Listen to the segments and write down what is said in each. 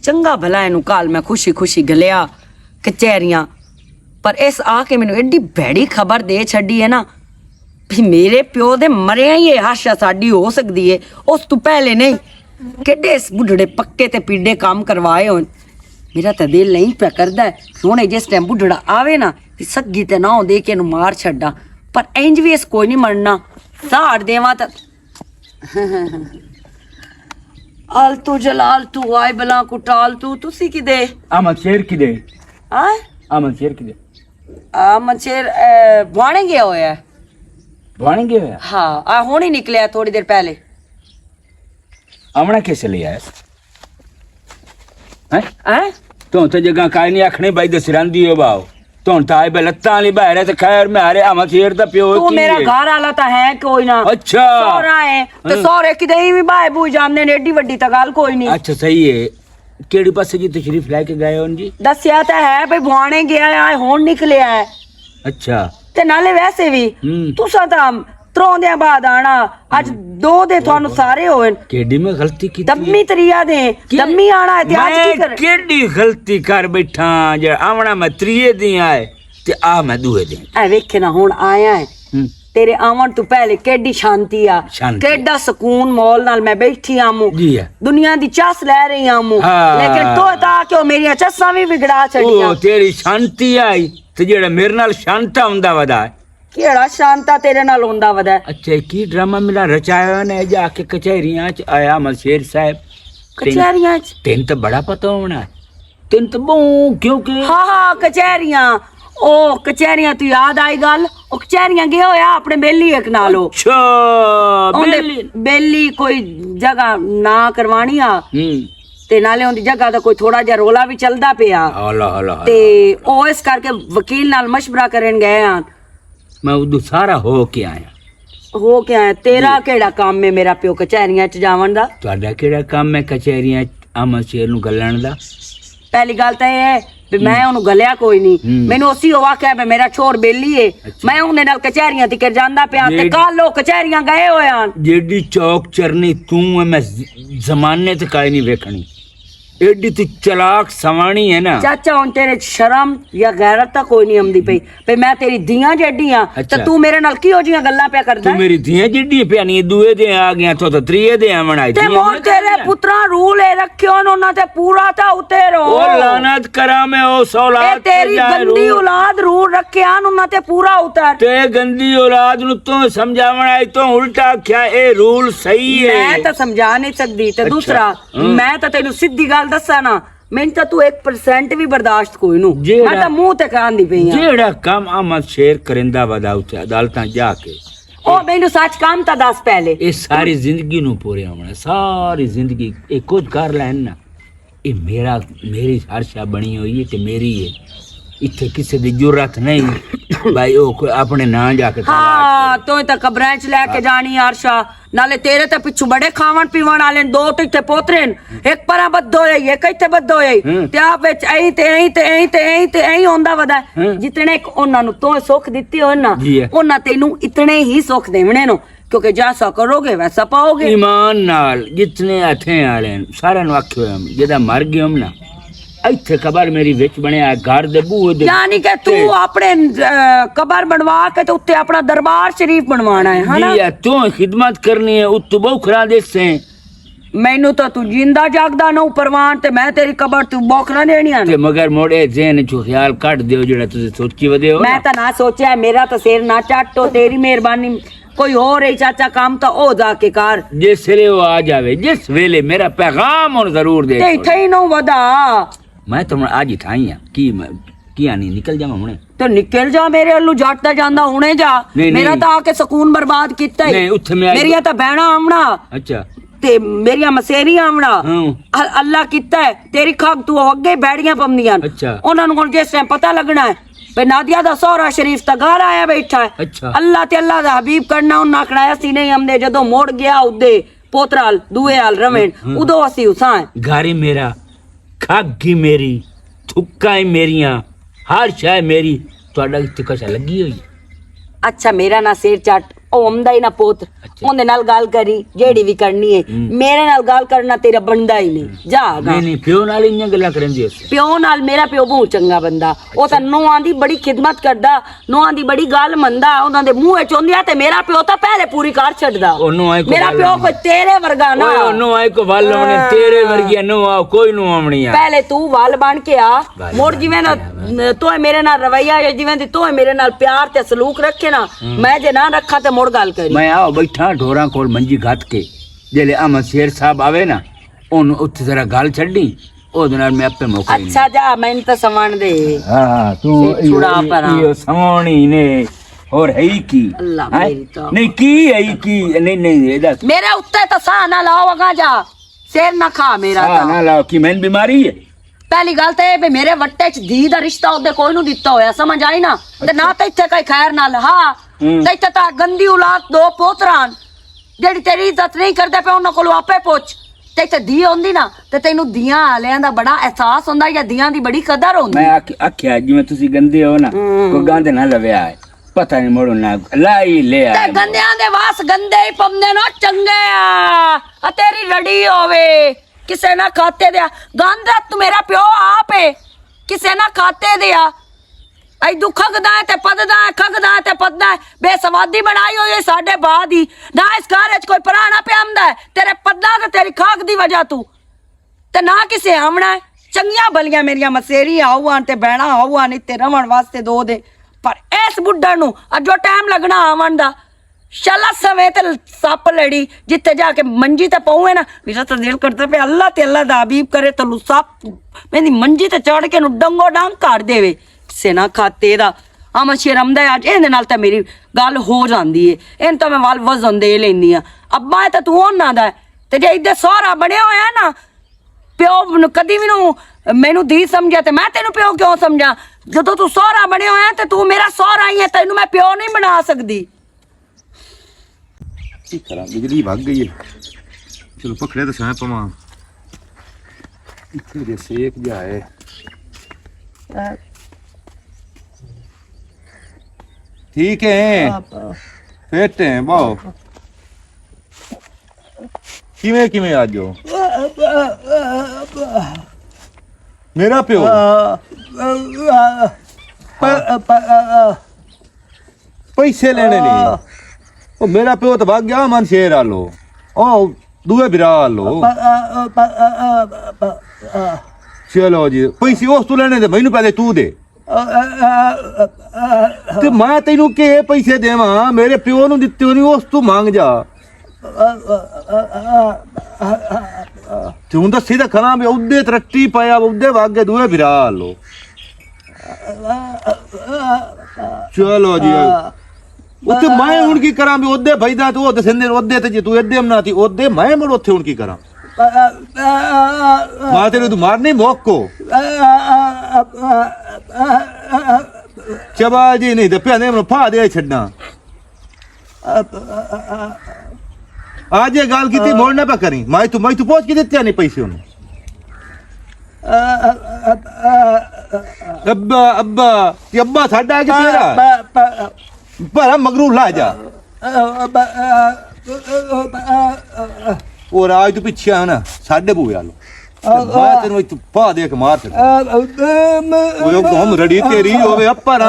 चंगा भला इनू काल मैं खुशी खुशी गलिया कचहरियां, पर इस आके मैनू एडी भैड़ी खबर दे छड़ी है ना भी मेरे प्यो दे मरिया ही आशा साडी हो सकती है, उस तू पहले नहीं। केडे इस बुढ़ड़े पक्के ते पीड़े काम करवाए हो। मेरा तो दिल नहीं पे करदा है हुणे जिस टाइम बुढ़ड़ा आवे ना सगी ते ना दे के मार छड्डा, पर इंज भी इस कोई नहीं मरना साड़ देवा तो आलतू जलालतू आए बला कुटालतू तुसी किदे अमन शेर किदे हां अमन शेर किदे अमन शेर वाणे गया होया वाणे गया है? हाँ आ हुणे निकलिया थोड़ी देर पहले। आमना कैसे ले आया हैं हैं तो जगह काई नहीं आखने भाई दसरांदी हो बाओ तो ताए बे लत्ता वाली बाहर है तो खैर में अरे अमन शेर दा प्यो तू मेरा घर आला ता है कोई ना। अच्छा सोरा है तो सोरे की दही भी बाय बू जानने ने एडी वड्डी ता गल कोई नहीं। अच्छा सही है केड़ी पासे जी तशरीफ लेके गए हो जी? दसिया ता है भाई भवाने गया है हुण निकलिया है। अच्छा ते नाले वैसे भी तुसा ता त्रोंदे बाद आना अज दो दे थानू सारे होए केडी में गलती की दम्मी तरिया दे दम्मी आना है ते आज की कर केडी गलती कर बैठा जे आवना मैं त्रिये दी आए ते आ मैं दूए दी ए वेखे ना हुण आया है तेरे आवन तू पहले केडी शांति आ केडा सुकून मौल नाल मैं बैठी आमू दुनिया दी चस ले रही आमू लेकिन तो ता क्यों मेरी चस्सां भी बिगड़ा छड़ियां। ओ तेरी शांति आई ते जेड़ा मेरे नाल शांता हुंदा वदा केड़ा शांता तेरे नाल होंदा वदा। अच्छा की ड्रामा मिला रचाया ने जाके कचहरियां च आया मशेर साहब कचहरियां च तेन तो बड़ा पता होना तेन तो बो क्योंकि हाँ कचहरियां ओ कचहरियां तू याद आई गल ओ कचहरियां गया होया अपने बेली एक नालो। अच्छा बेली कोई जगह ना करवानी आ ते नाले उनदी जगह दा कोई थोड़ा जा रोला भी चलदा पिया ते ओ इस करके वकील नाल मशवरा करन गए आ। मैं उदू सारा हो के आया हो के आया तेरा केड़ा काम है मेरा प्यो कचहरियां च जावन दा? तुहाडा केड़ा काम है कचहरियां अमन शेर नु गलण दा? पहली गल तो ये भी मैं ओनू गलिया कोई नहीं मैनू उसी हुआ क्या मैं मेरा छोर बेली है मैं उन्हें नाल कचहरियां तिकर जांदा पिया ते कल लोग कचहरियां गए होए आन जेडी चौक चरनी तू है मैं जमाने ते काई नहीं वेखनी एडी तू चलाक सवाणी है ना। चाचा हुन तेरे शर्म या गैरत ता कोई नहीं आंदी पई पे मैं तेरी धियां जेडी हां ते तू मेरे नाल किहो जियां गल्लां पे करदा तू मेरी धियां जेडी पे नहीं दुए दे आ गया तो त्रिये दे आवन आई ते मोर तेरे पुत्रा रूल ए रखियो उन्हां ते पूरा ता उतेरो ओ लानत करा मैं ओ औलाद तेरी गंदी औलाद रूल रखिया उन्हां ते पूरा उतर ते गंदी औलाद नु तू समझावण आई तो उल्टा क्या ए रूल सही है मैं तो समझा नहीं सकदी ते दूसरा मैं तो तेनू सीधी गल दसा ना मैं तो तू 1% भी बर्दाश्त कोई नु मैं तो मुंह ते कहंदी पई हां जेड़ा काम अमन शेर करिंदा वदा उते अदालतां जाके ओ मैनू सच काम ता दस पहले ए सारी जिंदगी नु पूरे होना सारी जिंदगी ए कुछ कर लैन ना ए मेरी हर्षा बनी हुई है ते मेरी है इत्थे किसी दी जुरत नहीं भाई ओ कोई अपने ना जाके हां तो कब्रां च लेके जानी हर्षा नाले तेरे ते पिछू बड़े खावन पीवन वाले दो तो इत्थे पोतरे एक परा बद्दो है एक इत्थे बद्दो है ते आप विच ऐ ते ऐ ते ऐ ते ऐ ते ऐ होंदा वदा जितने ओना नु तो सुख दित्ती हो ना ओना तेनू इतने ही सुख देवणे नो क्योंकि जैसा करोगे वैसा पाओगे ईमान नाल जितने हथे वाले सारे नु आखियो जेदा मर गयो ना इत्थे कबर मेरी विच बनया घर दे बूहे दे यानी कि तू अपने कबर बनवा के तो उत्ते अपना दरबार शरीफ बनवाना है ना जी तू खिदमत करनी है उत बोखरा देसे मैनू तो तू जिंदा जागदा ना परवान ते मैं तेरी कबर तू बोखरा देनी है ते मगर मोड़े जेन जो ख्याल काट दियो जेड़ा तुसे सोची वदे हो मैं तो ना सोचा मेरा तो सिर ना चाटो तेरी मेहरबानी कोई और है चाचा काम तो ओ जाके कर जिस वेले वो आ जावे जिस वेले मेरा पैगाम और जरूर दे ते इथे ही नो वदा मैं तो आज ही ठाई हां की आनी निकल जावा हुणे तो निकल जा मेरे अल्लू जटदा जांदा हुणे जा मेरा तो आके सुकून बर्बाद कीता है नहीं उथे मैं मेरिया तो बहना आमना अच्छा ते मेरिया मसेरी आमना अल्लाह कीता है तेरी खाक तू अगे बैड़ियां पमदियां अच्छा उन्हां नु जिस टाइम पता लगना है पे नादिया दा सोहरा शरीफ ता घर आया बैठा है अच्छा अल्लाह ते अल्लाह दा हबीब करना उन्हां आखना असी नहीं हमने जदों मोड़ गया उदे पोतराल दुए हाल रवेण उदो असी उसां घारी मेरा खागी मेरी थुक्का मेरियां हर शय मेरी ਤੁਹਾਡਾ ਇੱਥੇ ਕਸ਼ਾ ਲੱਗੀ ਹੋਈ अच्छा मेरा ना सिर चाट ਉਹ ਆਉਂਦਾ ਹੀ ਨਾ ਪੁੱਤ ਉਹਦੇ ਨਾਲ ਗੱਲ ਕਰੀ ਜਿਹੜੀ ਵੀ ਕਰਨੀ ਹੈ ਮੇਰੇ ਨਾਲ ਗੱਲ ਕਰਨਾ ਤੇਰਾ ਬਣਦਾ ਹੀ ਨਹੀਂ ਜਾਗਾ ਨਹੀਂ ਨਹੀਂ ਪਿਓ ਨਾਲ ਇੰਨੀਆਂ ਗੱਲਾਂ ਕਰਨਦੀ ਉਸ ਪਿਓ ਨਾਲ ਮੇਰਾ ਪਿਓ ਬਹੁਤ ਚੰਗਾ ਬੰਦਾ ਉਹ ਤਾਂ ਨੂੰਹਾਂ ਦੀ ਬੜੀ ਖਿਦਮਤ ਕਰਦਾ ਨੂੰਹਾਂ ਦੀ ਬੜੀ ਗੱਲ ਮੰਨਦਾ ਉਹਨਾਂ ਦੇ ਮੂੰਹ ਚ ਹੁੰਦੀ ਆ ਤੇ ਮੇਰਾ ਪਿਓ ਤਾਂ ਪਹਿਲੇ ਪੂਰੀ ਕਰ ਛੱਡਦਾ ਉਹਨੂੰ ਆਏ ਮੇਰਾ ਪਿਓ ਕੋਈ ਤੇਰੇ ਵਰਗਾ ਨਾ ਉਹਨੂੰ ਆਏ ਕੋ ਵੱਲ ਆਉਣੇ ਤੇਰੇ ਵਰਗੀ ਨੂੰ ਆ ਕੋਈ ਨੂੰ ਆਉਣੀ ਆ ਪਹਿਲੇ ਤੂੰ ਵੱਲ ਬਣ ਕੇ ਆ ਮੋੜ ਜਿਵੇਂ ਨਾ ਤੂੰ ਮੇਰੇ ਨਾਲ ਰਵਈਆ ਜਿਵੇਂ ਦੀ ਤੂੰ ਮੇਰੇ ਨਾਲ ਪਿਆਰ ਤੇ ਸਲੂਕ ਰੱਖੇ ਨਾ ਮੈਂ ਜੇ ਨਾ ਰੱਖਾਂ ਤੇ ਮੁੜ ਗੱਲ ਕਰੀ ਮੈਂ ਆ ਬੈਠਾ ਢੋਰਾਂ ਕੋਲ ਮੰਜੀ ਘੱਟ ਕੇ ਜਿਹੜੇ ਅਹਿਮਦ ਸ਼ੇਰ ਸਾਹਿਬ ਆਵੇ ਨਾ ਉਹਨੂੰ ਉੱਥੇ ਜ਼ਰਾ ਗੱਲ ਛੱਡੀ ਉਹਦੇ ਨਾਲ ਮੈਂ ਆਪੇ ਮੌਕਾ ਅੱਛਾ ਜਾ ਮੈਨੂੰ ਤਾਂ ਸਮਣ ਦੇ ਹਾਂ ਤੂੰ ਛੁੜਾ ਪਰਾਂ ਇਹ ਸਮਾਉਣੀ ਨੇ ਹੋਰ ਹੈ ਕੀ ਅੱਲਾ ਮੇਰੀ ਤਾਂ ਨਹੀਂ ਕੀ ਹੈ ਕੀ ਨਹੀਂ ਨਹੀਂ ਇਹਦਾ ਮੇਰੇ ਉੱਤੇ ਤਾਂ ਸਾਹ ਨਾ ਲਾਓ ਅਗਾ ਜਾ ਸਿਰ ਨਾ ਖਾ ਮੇਰਾ ਹਾਂ ਤਾਂ ਨਾ ਲਾਓ ਕੀ ਮੈਨੂੰ ਬਿਮਾਰੀ ਹੈ ਪਹਿਲੀ ਗੱਲ ਤੇ ਵੀ ਮੇਰੇ ਵੱਟੇ ਚ ਧੀ ਦਾ ਰਿਸ਼ਤਾ ਉਹਦੇ ਕੋਈ ਨੂੰ ਦਿੱਤਾ ਹੋਇਆ ਸਮਝ ਆਈ ਨਾ ਤੇ ਨਾ ਤਾਂ ਇੱਥੇ ਕੋਈ ਖੈਰ ਨਾਲ ਹਾਂ ਤੇ ਇੱਥੇ ਤਾਂ ਗੰਦੀ ਔਲਾਦ ਦੋ ਪੋਤਰਾਂ ਜਿਹੜੀ ਤੇਰੀ ਇੱਜ਼ਤ ਨਹੀਂ ਕਰਦੇ ਪਏ ਉਹਨਾਂ ਕੋਲੋਂ ਆਪੇ ਪੁੱਛ ਤੇ ਇੱਥੇ ਧੀ ਹੁੰਦੀ ਨਾ ਤੇ ਤੈਨੂੰ ਧੀਆਂ ਵਾਲਿਆਂ ਦਾ ਬੜਾ ਅਹਿਸਾਸ ਹੁੰਦਾ ਜਾਂ ਧੀਆਂ ਦੀ ਬੜੀ ਕਦਰ ਹੁੰਦੀ ਮੈਂ ਆਖਿਆ ਜਿਵੇਂ ਤੁਸੀਂ ਗੰਦੇ ਹੋ ਨਾ ਕੋਈ ਗੰਦ ਨਾ ਲਵਿਆ ਹੈ ਪਤਾ ਨਹੀਂ ਮੋੜੋ ਨਾ ਲਾਈ ਲਿਆ ਤੇ ਗੰਦਿਆਂ ਦੇ ਵਾਸ ਗੰਦੇ ਹੀ ਪੰਦੇ ਨਾ ਚੰਗੇ ਆ ਤੇਰੀ ਰੜੀ ਹੋਵੇ ਕਿਸੇ ਨਾ ਖਾਤੇ ਦਿਆ ਗੰਦ ਤੂੰ ਮੇਰਾ ਪਿਓ ਆਪੇ ਕਿਸੇ ਨਾ ਖਾਤੇ ਦਿਆ ਐ ਦੁੱਖ ਖਗਦਾ ਤੇ ਪਦਦਾ ਖਗਦਾ ਤੇ ਪਦਦਾ ਬੇਸਵਾਦੀ ਬਣਾਈ ਹੋਈ ਸਾਡੇ ਬਾਦ ਦੀ ਨਾ ਇਸ ਘਰ ਚ ਕੋਈ ਪੁਰਾਣਾ ਪਿਆਮਦਾ ਤੇਰੇ ਪੱਦਾ ਤੇ ਤੇਰੀ ਖਾਕ ਦੀ ਵਜ੍ਹਾ ਤੂੰ ਤੇ ਨਾ ਕਿਸੇ ਆਵਣਾ ਚੰਗੀਆਂ ਬਲੀਆਂ ਮੇਰੀਆਂ ਮਸੇਰੀ ਆਉਆਂ ਤੇ ਬਹਿਣਾ ਆਉਆਂ ਨਹੀਂ ਤੇ ਰਵਣ ਵਾਸਤੇ ਦੋ ਦੇ ਪਰ ਇਸ ਬੁੱਢਾ ਨੂੰ ਅੱਜੋ ਟਾਈਮ ਲੱਗਣਾ ਆਵਣ ਦਾ ਸ਼ਾਲਾ ਸਮੇਂ ਤੇ ਸੱਪ ਲੜੀ ਜਿੱਥੇ ਜਾ ਕੇ ਮੰਜੀ ਤੇ ਪਊਏ ਨਾ ਮੇਰਾ ਤਾਂ ਦਿਲ ਕਰਦਾ ਪਿਆ ਅੱਲਾ ਤੇ ਅੱਲਾ ਦਾ ਹਬੀਬ ਕਰੇ ਤੈਨੂੰ ਸੱਪ ਮੇਰੀ ਮੰਜੀ ਤੇ ਚੜ ਕੇ ਨੂੰ ਡੰਗੋ ਡੰਗ ਕਰ ਦੇਵੇ ਕਿਸੇ ਨਾ ਖਾਤੇ ਦਾ ਆਮਾ ਸ਼ਰਮਦਾ ਅੱਜ ਇਹਦੇ ਨਾਲ ਤਾਂ ਮੇਰੀ ਗੱਲ ਹੋ ਜਾਂਦੀ ਏ ਇਹਨ ਤਾਂ ਮੈਂ ਵੱਲ ਵਜ਼ਨ ਦੇ ਲੈਂਦੀ ਆ ਅੱਬਾ ਤਾਂ ਤੂੰ ਉਹਨਾਂ ਦਾ ਤੇ ਜੇ ਇੱਧਰ ਸਹੁਰਾ ਬਣਿਆ ਹੋਇਆ ਨਾ ਪਿਓ ਨੂੰ ਕਦੀ ਵੀ ਨੂੰ ਮੈਨੂੰ ਧੀ ਸਮਝਿਆ ਤੇ ਮੈਂ ਤੈਨੂੰ ਪਿਓ ਕਿਉਂ ਸਮਝਾਂ ਜਦੋਂ ਤੂੰ ਸਹੁਰਾ ਬਣਿਆ ਹੋਇਆ ਤੇ ਤੂੰ ਮੇਰਾ ਸਹੁਰਾ ਹੀ ਹੈ ਤੈਨੂੰ ਮੈਂ ਪਿਓ ਨਹੀਂ ਬਣਾ ਸਕਦੀ ਕੀ ਕਰਾਂ ਬਿਜਲੀ ਭੱਗ ਗਈ ਹੈ ਚਲੋ ਪਕੜੇ ਤਾਂ ਸਾਂ ਪਵਾਂ ਇੱਥੇ ਦੇ ਸੇਕ ਜਾਏ ਠੀਕ ਹੈ ਫਿੱਟ ਹੈ ਵਾਓ ਕਿਵੇਂ ਕਿਵੇਂ ਆ ਜਾਓ ਮੇਰਾ ਪਿਓ ਪੈਸੇ ਲੈਣੇ ਨਹੀਂ ਉਹ ਮੇਰਾ ਪਿਓ ਤਾਂ ਭੱਗ ਗਿਆ ਮਨ ਸ਼ੇਰ ਆਲੋ ਉਹ ਦੂਏ ਬਿਰਾ ਆਲੋ ਚਲੋ ਜੀ ਪੈਸੇ ਉਸ ਤੋਂ ਲੈਣੇ ਤੇ ਮੈਨੂੰ ਪਹਿਲੇ ਤੂੰ ਦੇ ਤੇ ਮੈਂ ਤੈਨੂੰ ਕਿ ਪੈਸੇ ਦੇਵਾਂ ਮੇਰੇ ਪਿਓ ਨੂੰ ਦਿੱਤੇ ਨਹੀਂ ਉਸ ਤੋਂ ਮੰਗ ਜਾ ਤੂੰ ਤਾਂ ਸਿੱਧਾ ਖਣਾ ਵੀ ਉਹਦੇ ਤਰੱਟੀ ਪਾਇਆ ਉਹਦੇ ਵਾਗੇ ਦੂਏ ਬਿਰਾ ਆਲੋ ਚਲੋ ਜੀ ਉੱਥੇ ਮੈਂ ਹੁਣ ਕੀ ਕਰਾਂ ਵੀ ਉਹਦੇ ਭਈਦਾ ਤੂੰ ਉਹਦੇ ਸਿੰਦੇ ਉਹਦੇ ਤੇ ਜੇ ਤੂੰ ਇੱਦੇ ਬਣਾਤੀ ਉਹਦੇ ਮੈਂ ਮੜ ਉੱਥੇ ਹੁਣ ਕੀ ਕਰਾਂ ਮਾਂ ਤੇਰੇ ਤੂੰ ਮਾਰਨੀ ਮੋਕੋ ਚਬਾ ਜੀ ਨਹੀਂ ਤੇ ਭਿਆਨੇ ਮੈਨੂੰ ਫਾ ਦੇ ਛੱਡਣਾ ਅੱਜ ਇਹ ਗੱਲ ਕੀਤੀ ਮੋੜ ਨਾ ਪਾ ਕਰੀ ਮੈਂ ਤੂੰ ਪਹੁੰਚ ਕੇ ਦਿੱਤੇ ਨਹੀਂ ਪੈਸੇ ਉਹਨੂੰ ਅੱਬਾ ਤੇ ਅੱਬਾ ਸਾਡਾ ਕਿ ਤੇਰਾ ਭਲਾ ਮਗਰੂ ਲਾ ਜਾ ਉਹ ਰਾਜ ਤੂੰ ਪਿੱਛੇ ਆ ਨਾ ਸਾਡੇ ਬੂਏ ਆਲੋ ਮੈਂ ਤੈਨੂੰ ਇੱਥੇ ਪਾ ਦੇ ਕੇ ਮਾਰ ਸਕਦਾ ਉਹ ਗਮ ਰੜੀ ਤੇਰੀ ਹੋਵੇ ਅੱਪਰਾ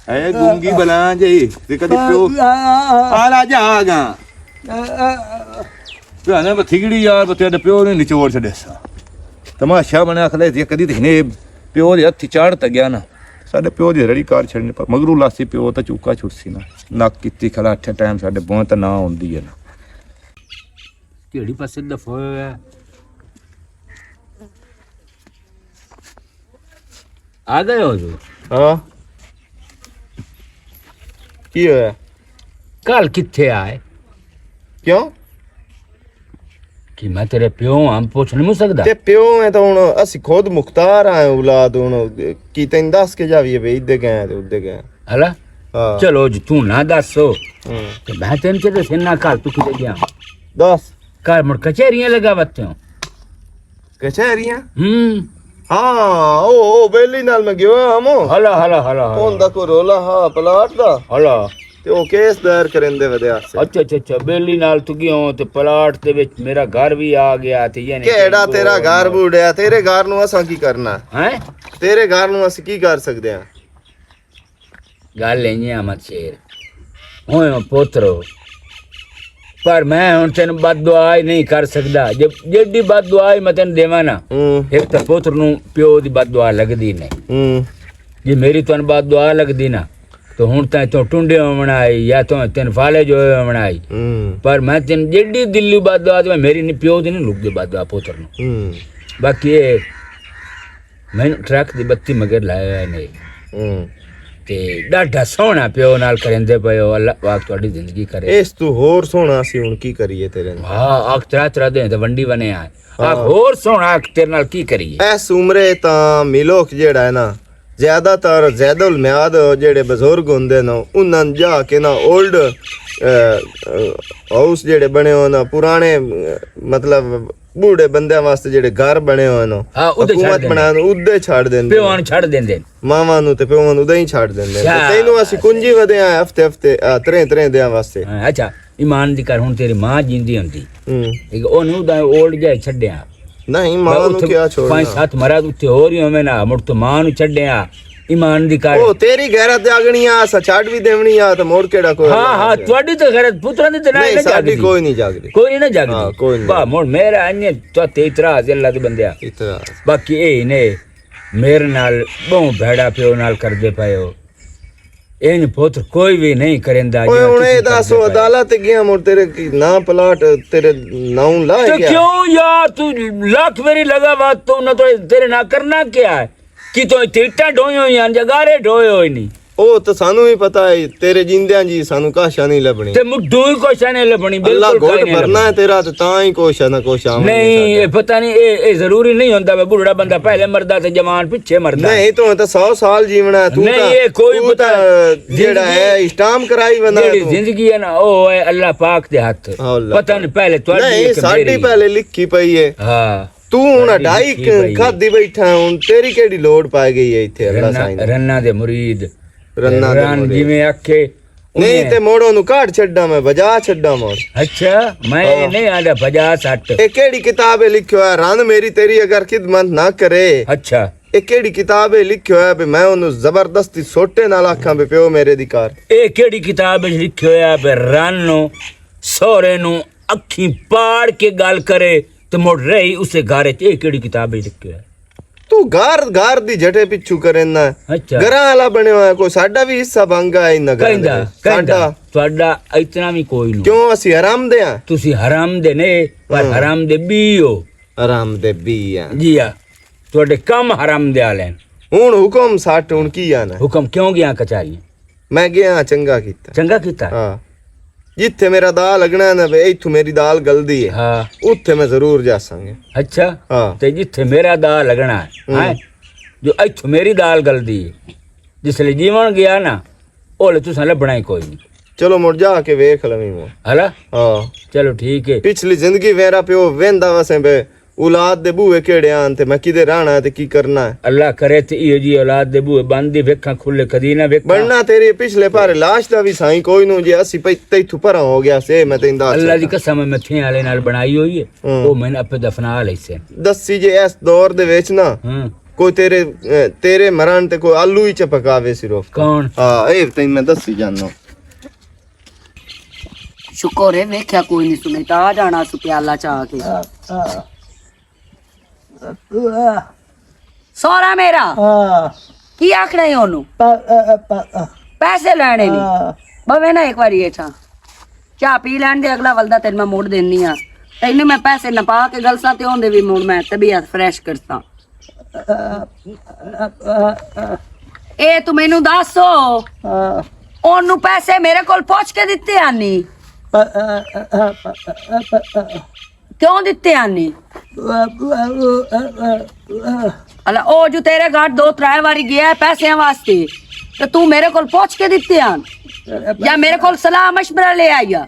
ਐ ਗੁੰਗੀ ਬਲਾ ਜੇ ਤੇ ਕਦੇ ਪਿਓ ਆ ਲਾ ਜਾਗਾ ਭੈਣੇ ਬਥੀੜੀ ਯਾਰ ਬਤੇ ਪਿਓ ਨੇ ਨਿਚੋੜ ਛੱਡਿਆ ਸਾ ਤਮਾਸ਼ਾ ਬਣਿਆ ਖਲੇ ਤੇ ਕਦੀ ਤੇ ਨੇ ਪਿਓ ਦੇ ਹੱਥ ਚੜ ਤ ਗਿਆ ਨਾ ਸਾਡੇ ਪਿਓ ਦੀ ਰੜੀ ਕਾਰ ਛੱਡਣੀ ਪਰ ਮਗਰੂ ਲਾਸੀ ਪਿਓ ਤਾਂ ਚੂਕਾ ਛੁੱਟਸੀ ਨਾ ਨੱਕ ਕੀਤੀ ਖਲਾ ਅੱਠੇ ਟਾਈਮ ਸਾਡੇ ਬਹੁਤ ਨਾ ਹੁੰਦੀ ਹੈ ਨਾ ਕਿਹੜੀ ਪਾਸੇ ਦਫਾ ਹੋਇਆ ਆ ਗਏ ਹੋ ਜੋ ਹਾਂ ਕੀ ਹੋਇਆ ਕੱਲ ਕਿੱਥੇ ਆਏ ਕਿਉਂ ਕਿ ਮੈਂ ਤੇਰੇ ਪਿਓ ਆਂ ਪੁੱਛ ਨਹੀਂ ਸਕਦਾ ਤੇ ਪਿਓ ਹੈ ਤਾਂ ਹੁਣ ਅਸੀਂ ਖੁਦ ਮੁਖਤਾਰ ਆ ਔਲਾਦ ਹੁਣ ਕੀ ਤੈਨੂੰ ਦੱਸ ਕੇ ਜਾਵੀਏ ਵੀ ਇੱਦੇ ਗਏ ਤੇ ਉੱਦੇ ਗਏ ਹਲਾ ਹਾਂ ਚਲੋ ਜੀ ਤੂੰ ਨਾ ਦੱਸੋ ਤੇ ਮੈਂ ਤੈਨੂੰ ਤੇ ਦੱਸਣਾ ਘਰ ਤੂੰ ਕਿਤੇ ਗਿਆ ਦੱਸ ਘਰ ਮੁੜ ਕਚਹਿਰੀਆਂ ਲਗਾਵਤੇ ਹੋ ਕਚਹਿਰੀਆਂ ਹਾਂ ਉਹ ਬੇਲੀ ਨਾਲ ਮੈਂ ਗਿਆ ਹਮੋ ਹਲਾ ਹੁੰਦਾ ਕੋ ਰੋਲਾ ਹਾਂ ਪਲਾਟ ਦਾ ਹਲਾ ਤੇ ਉਹ ਕੇਸ ਦਾਇਰ ਕਰਨ ਦੇ ਵਾਸਤੇ। ਅੱਛਾ ਅੱਛਾ ਅੱਛਾ, ਬੇਲੀ ਨਾਲ ਤੂੰ ਕਿਉਂ ਤੇ ਪਲਾਟ ਦੇ ਵਿੱਚ ਮੇਰਾ ਘਰ ਵੀ ਆ ਗਿਆ ਤੇ ਯਾਨੀ ਕਿਹੜਾ ਤੇਰਾ ਘਰ ਬੂੜਿਆ? ਤੇਰੇ ਘਰ ਨੂੰ ਅਸਾਂ ਕੀ ਕਰਨਾ ਹੈ? ਤੇਰੇ ਘਰ ਨੂੰ ਅਸੀਂ ਕੀ ਕਰ ਸਕਦੇ ਆ? ਗੱਲ ਇੰਨੀ ਆ ਮਤ ਸ਼ੇਰ ਹੋਏ ਪੁੱਤਰੋ, ਪਰ ਮੈਂ ਹੁਣ ਤੈਨੂੰ ਬਦਦੁਆ ਹੀ ਨਹੀਂ ਕਰ ਸਕਦਾ। ਜਿਹੜੀ ਬਦਦੁਆ ਮੈਂ ਤੈਨੂੰ ਦੇਵਾਂ ਨਾ, ਇੱਕ ਤਾਂ ਪੁੱਤਰ ਨੂੰ ਪਿਓ ਦੀ ਬਦਦੁਆ ਲੱਗਦੀ ਨਹੀਂ। ਜੇ ਮੇਰੀ ਤੁਹਾਨੂੰ ਬਦਦੁਆ ਲੱਗਦੀ ਨਾ तो हूँ तो टुंडे बनाई या तो तेन फाले जो बनाई, पर मैं तेन जेडी दिल्ली बात दुआ मेरी नहीं प्यो दी नहीं लुक दी बात दुआ पुत्र नु। बाकी ये मैं ट्रक दी बत्ती मगर लाया नहीं ते डाढा सोहना प्यो नाल करेंदे पयो। अल्लाह पाक तुम्हारी जिंदगी करे। इस तू होर सोहना सी हुन की करिए तेरे नाल? हां आख त्रा त्रा दे ते वंडी बने आए आख होर सोहना आख तेरे नाल की करिए? इस उम्रे ता मिलोक जेड़ा है ना ज्यादातर ज़ैदुल मियाद जेड़े बजुर्ग होंदे ना उन्हां जाके ना ओल्ड हाउस जेड़े बने हो ना पुराने मतलब बूढ़े बंदे वास्ते जेड़े घर बने हो ना हुकूमत बना उदे छाड़ देंदे, प्योन छाड़ देंदे मामा नु ते प्योन नु उदे ही छाड़ देंदे। तैनू असि कुंजी वदे आ हफ्ते हफ्ते त्रे त्रे दे वास्ते। अच्छा ईमान दी कर हुन तेरी मां जिंदी होंदी एक ओनु दा ओल्ड जाए छड्या नहीं मां नु क्या छोड़ना? 5-7 मराद उत्ते हो रही होवे ना मुड़ तो मां नु छड्या ईमान दी कर। ओ तेरी गैरत जागनी आ सा छाड़ भी देवनी आ तो मोड़ केड़ा कोई? हां हां ਤੁਹਾਡੀ तो गैरत पुत्रा दी तो नहीं साडी कोई नहीं जागदी, कोई नहीं जागदी। हां कोई नहीं बा मोड़ मेरा अन्य तो तेतरा अल्लाह दे बंदिया इतरा। बाकी ए ने मेरे नाल बहु भेड़ा पियो नाल कर दे पायो इन पुत्र कोई भी नहीं करेंदा। ओए हुने दसो अदालत गया मोड़ तेरे ना प्लाट तेरे नाउ ला तो गया क्यों यार तू लाख मेरी लगा बात तो ना तो तेरे ना करना क्या है कि तो टीटा ढोयो या जगारे ढोयो ही नहीं। ओ तो सानू ही पता है तेरे जिंदियां जी सानू काशा नहीं लबनी ते मुड्डू ही कोशा नहीं लबनी अल्लाह बिल्कुल घोट भरना है तेरा तो ता ही कोशा ना कोशा नहीं ये पता नहीं ये जरूरी नहीं होता मैं बूढ़ा बंदा पहले मरदा ते जवान पीछे मरदा नहीं तो 100 साल जीवना है तू नहीं ये कोई पता जेड़ा है इस्टाम कराई बंदा जेड़ी जिंदगी है ना ओ है अल्लाह पाक दे हाथ पता नहीं पहले तो नहीं साडी पहले लिखी पई है। हां तू हुन ढाई खादी बैठा हुन तेरी केड़ी लोड पाई गई है इथे अल्लाह साईं रन्ना दे मुरीद रन्ना दे मुरीद जिवें आखे नहीं ते मोड़ो नु काट छड्डा मैं बजा छड्डा मोड़। अच्छा मैं नहीं आंदा बजा सट ए केड़ी किताब है लिखियो है रन मेरी तेरी अगर खिदमत ना करे। अच्छा ए केड़ी किताब है लिखियो है मैं ओनु जबरदस्ती सोटे नाल आखां पे पियो मेरे दी कार। ए केड़ी किताब है लिखियो है पे रन नु सोरे नु अखी पाड़ के गल करे तो मोड़ रही उसे घरे च केड़ी किताब है लिखियो है? तू घर दी जटे पिछू करेना। अच्छा घरा वाला बने हुआ कोई साडा भी हिस्सा भांगा है इन कहंदा कहंदा ਤੁਹਾਡਾ इतना भी कोई नहीं क्यों ਅਸੀਂ हराम दे आ ਤੁਸੀਂ ਹਰਾਮ ਦੇ ਨੇ ਪਰ ਹਰਾਮ ਦੇ ਵੀ ਹੋ हराम दे भी आ जी आ ਤੁਹਾਡੇ ਕੰਮ ਹਰਾਮ ਦੇ ਆਲੇ ਹੁਣ ਹੁਕਮ ਸਾਟ ਹੁਣ ਕੀ ਆਣਾ ਹੁਕਮ ਕਿਉਂ ਗਿਆ ਕਚਾਰੀ ਮੈਂ ਗਿਆ ਚੰਗਾ ਕੀਤਾ ਹਾਂ ਜਿੱਥੇ ਮੇਰਾ ਦਾ ਲੱਗਣਾ ਨਾ ਵੇ ਇਥੋਂ ਮੇਰੀ ਦਾਲ ਗਲਦੀ ਹੈ ਹਾਂ ਉੱਥੇ ਮੈਂ ਜ਼ਰੂਰ ਜਾਸਾਂਗੇ। ਅੱਛਾ ਹਾਂ ਤੇ ਜਿੱਥੇ ਮੇਰਾ ਦਾ ਲੱਗਣਾ ਹੈ ਜੋ ਇਥੋਂ ਮੇਰੀ ਦਾਲ ਗਲਦੀ ਹੈ ਜਿਸਲੇ ਜੀਵਨ ਗਿਆ ਨਾ ਉਹਲੇ ਤੁਸੀਂ ਲੱਭਣਾ ਹੀ ਕੋਈ ਨਹੀਂ। ਚਲੋ ਮੁੜ ਜਾ ਕੇ ਵੇਖ ਲਵੀਂ ਮੋ ਹਲਾ ਹਾਂ ਚਲੋ ਠੀਕ ਹੈ। ਪਿਛਲੀ ਜ਼ਿੰਦਗੀ ਮੇਰਾ ਪਿਓ ਵੇਂਦਾ ਵਸੇ ਬੇ औलाद दे बूहे केड़े आन ते मैं किदे रहना है ते की करना है? अल्लाह करे ते इयो जी औलाद दे बूहे बंदी वेखा खुले कदी ना वेखा बनना तेरी पिछले पारे लाश दा भी साईं कोई नु जे असि तैथू परा हो गया से मैं ते इंदा अल्लाह दी कसम मैं थे वाले नाल बनाई होई है ओ मैंने अपे दफना लैसे दसी जे इस दौर दे विच ना कोई तेरे मरण ते कोई आलू ही चपकावे सिर्फ कौन? हां ए तै मैं दसी जानो शुक्र है वेख्या कोई नहीं सुने ता आ जाना सु प्याला चा के सोरा मेरा की आखना है ओनू पैसे लेने नहीं बवे ना एक बारी हेठा चाह पी लैन दे अगला वलदा तेन मैं मोड़ देनी आ तेन मैं पैसे नपा के गलसा ते होंदे भी मोड़ मैं तबीयत फ्रेश करता। ए तू मैनू दसो ओनू पैसे मेरे कोल पहुंच के दिते आनी क्यों दिते आनी? अल्लाह ओ जो तेरे घर 2-3 बारी गया पैसे वास्ते तो तू मेरे कोल पहुंच के दिते आन या मेरे कोल सलाह मशवरा ले आया?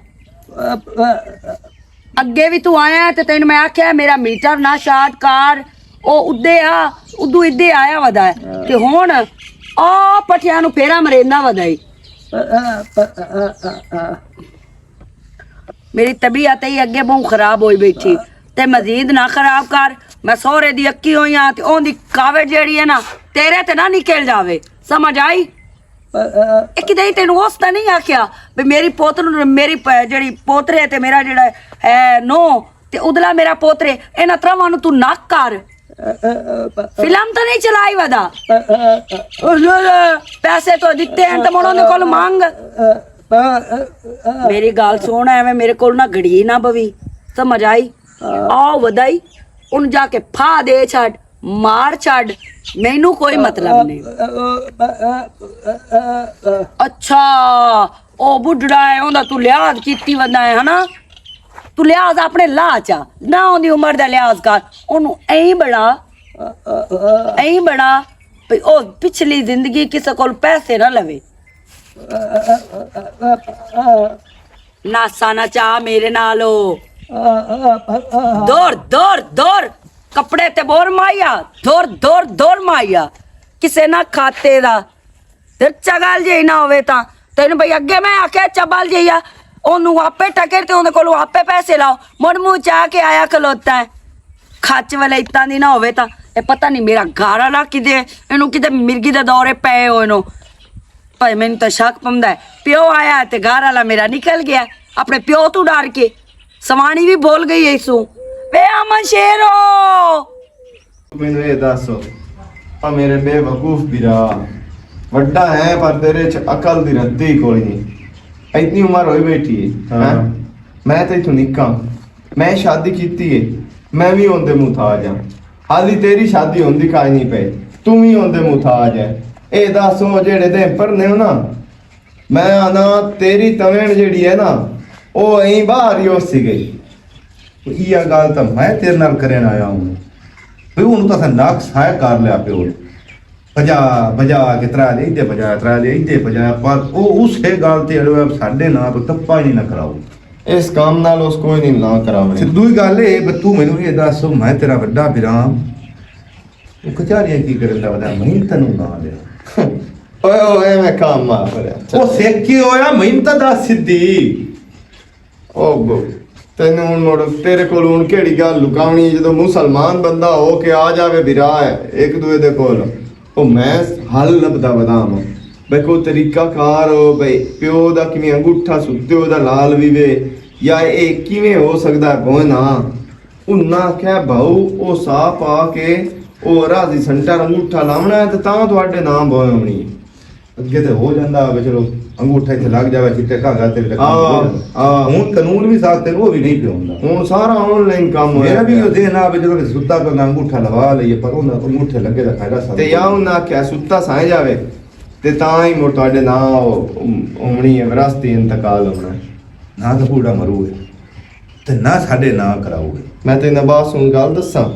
अगे भी तू आया तो तेन मैं आख्या मेरा मीटर ना शार्ट कार ओ उदे आ उदू इदे आया वदा है ते हुन आ पठिया नु फेरा मरेना वदाई मेरी तबीयत ही अगे बहुत खराब होई बैठी ते मजीद ना खराब कर। मैं सोहरे दी अक्की होई हां ते ओंदी कावड़ जेड़ी है ना तेरे ते ना निकल जावे, समझ आई? एक दे तेन उस ता नहीं आख्या भी मेरी पोतर मेरी जेड़ी पोतरे ते मेरा जेड़ा है नो ते उदला मेरा पोतरे इन्हां त्रवां नूं तू नक कर। फिल्म तो नहीं चलाई वदा पैसे तो दिते हैं तो मुड़ों दे कोल मांग। मेरी गाल सुन, एवें मेरे कोल ना घड़ी ना बवी, समझ आई? आओ वदाई उन जाके फा दे छड़, मार छड़, मैनू कोई मतलब नहीं। अच्छा ओ बुढ़ड़ा है ओंदा तू लिहाज कीती वदा है ना? तू लिहाज अपने ला चा ना, ओंदी उम्र दा लिहाज कर। ओनू ऐ बड़ा भई ओ पिछली जिंदगी किसे कोल पैसे ना लवे। नासा ना चाह मेरे नालो, दौड़ दौड़ दौड़ कपड़े ते बोर माइया, दौड़ दौड़ दौड़ माइया किसे ना खाते दा ते चगल जे ना होवे तां तेन भाई अगे मैं आख्या चबल जइया ओनू आपे टके ते ओंदे कोलों आपे पैसे लाओ, मुड़ मुंह चाह के आया खलोता है। खच वाले इत्तां दी ना होवे तां ए पता नहीं मेरा घर वाला किदे इनू किदे मिर्गी दे दौरे पे हो इनू। भाई मैनू तो शक पौंदा है प्यो आया ते घर वाला मेरा निकल गया अपने प्यो तू डर के। सवाणी भी बोल गई है इसू वे अमन शेरो। मैनू ये दसो आ मेरे बेवकूफ बिरा वड्डा है पर तेरे च अकल दी रत्ती कोई नहीं। इतनी उम्र होई बैठी है हैं? मैं तो इथों निक्का, मैं शादी कीती है, मैं भी ओंदे मुताज हां। हाली तेरी शादी होंदी काई नहीं पे, तू भी ओंदे मुताज है। ए दसो जेड़े दे पढ़ने हो ना, मैं आना तेरी तवेण जेड़ी है ना ओ ऐ बाहर ही होसी गई। इया गल तो मैं तेरे नाल करन आया हूं भी हुन तो नक साया कर लिया प्यो बजा बजा के त्रा ले इधे बजा त्रा ले इधे बजा, पर ओ उसे गल ते अड़ो साडे ना तो टप्पा ही नहीं ना कराओ। इस काम नाल उस कोई नहीं ना करावे। दूई गल ए तू मैनू ये दस मैं तेरा वड्डा बिराम तू कचारियां की करदा वदा मैं तैनू ना लिया ओए ओए मैं काम मार ओ सेकी होया मैं तो दस सीधी ओ गो तेनू हुण मुड़ तेरे कोल हुण केड़ी गल लुकावणी जदों मुसलमान बंदा हो के आ जावे बिरा है एक दूए दे कोल ओ मैं हल लभदा बदाम बई कोई तरीका कार हो बई प्यो दा किवें अंगूठा सुत्ते दा लाल भी वे या ए किवें हो सकदा कोई ना उन्ना क्या भाऊ ओ सा पा के ओ राजी संटा अंगूठा लावना है ते तां तुहाडे नाम बोए होनी अगे तो हो जाता है चलो अंगूठा इत्थे लग जावे चिट्टे घागा ते हुण कानून भी साथ ते वो भी नहीं पियोंदा हुण सारा ऑनलाइन काम होया मेरा भी दे ना जो सुत्ता तो अंगूठा लगा लईए पर उन अंगूठे लगे दा फायदा सा ते या उन्ना क्या सुत्ता साए जावे ते तां ही मुड़ तुहाडे नां होनी है विरासती इंतकाल होना ना तो बूढ़ा मरूगे ते ना साडे ना कराओगे। मैं तेन बात सुन गल दसा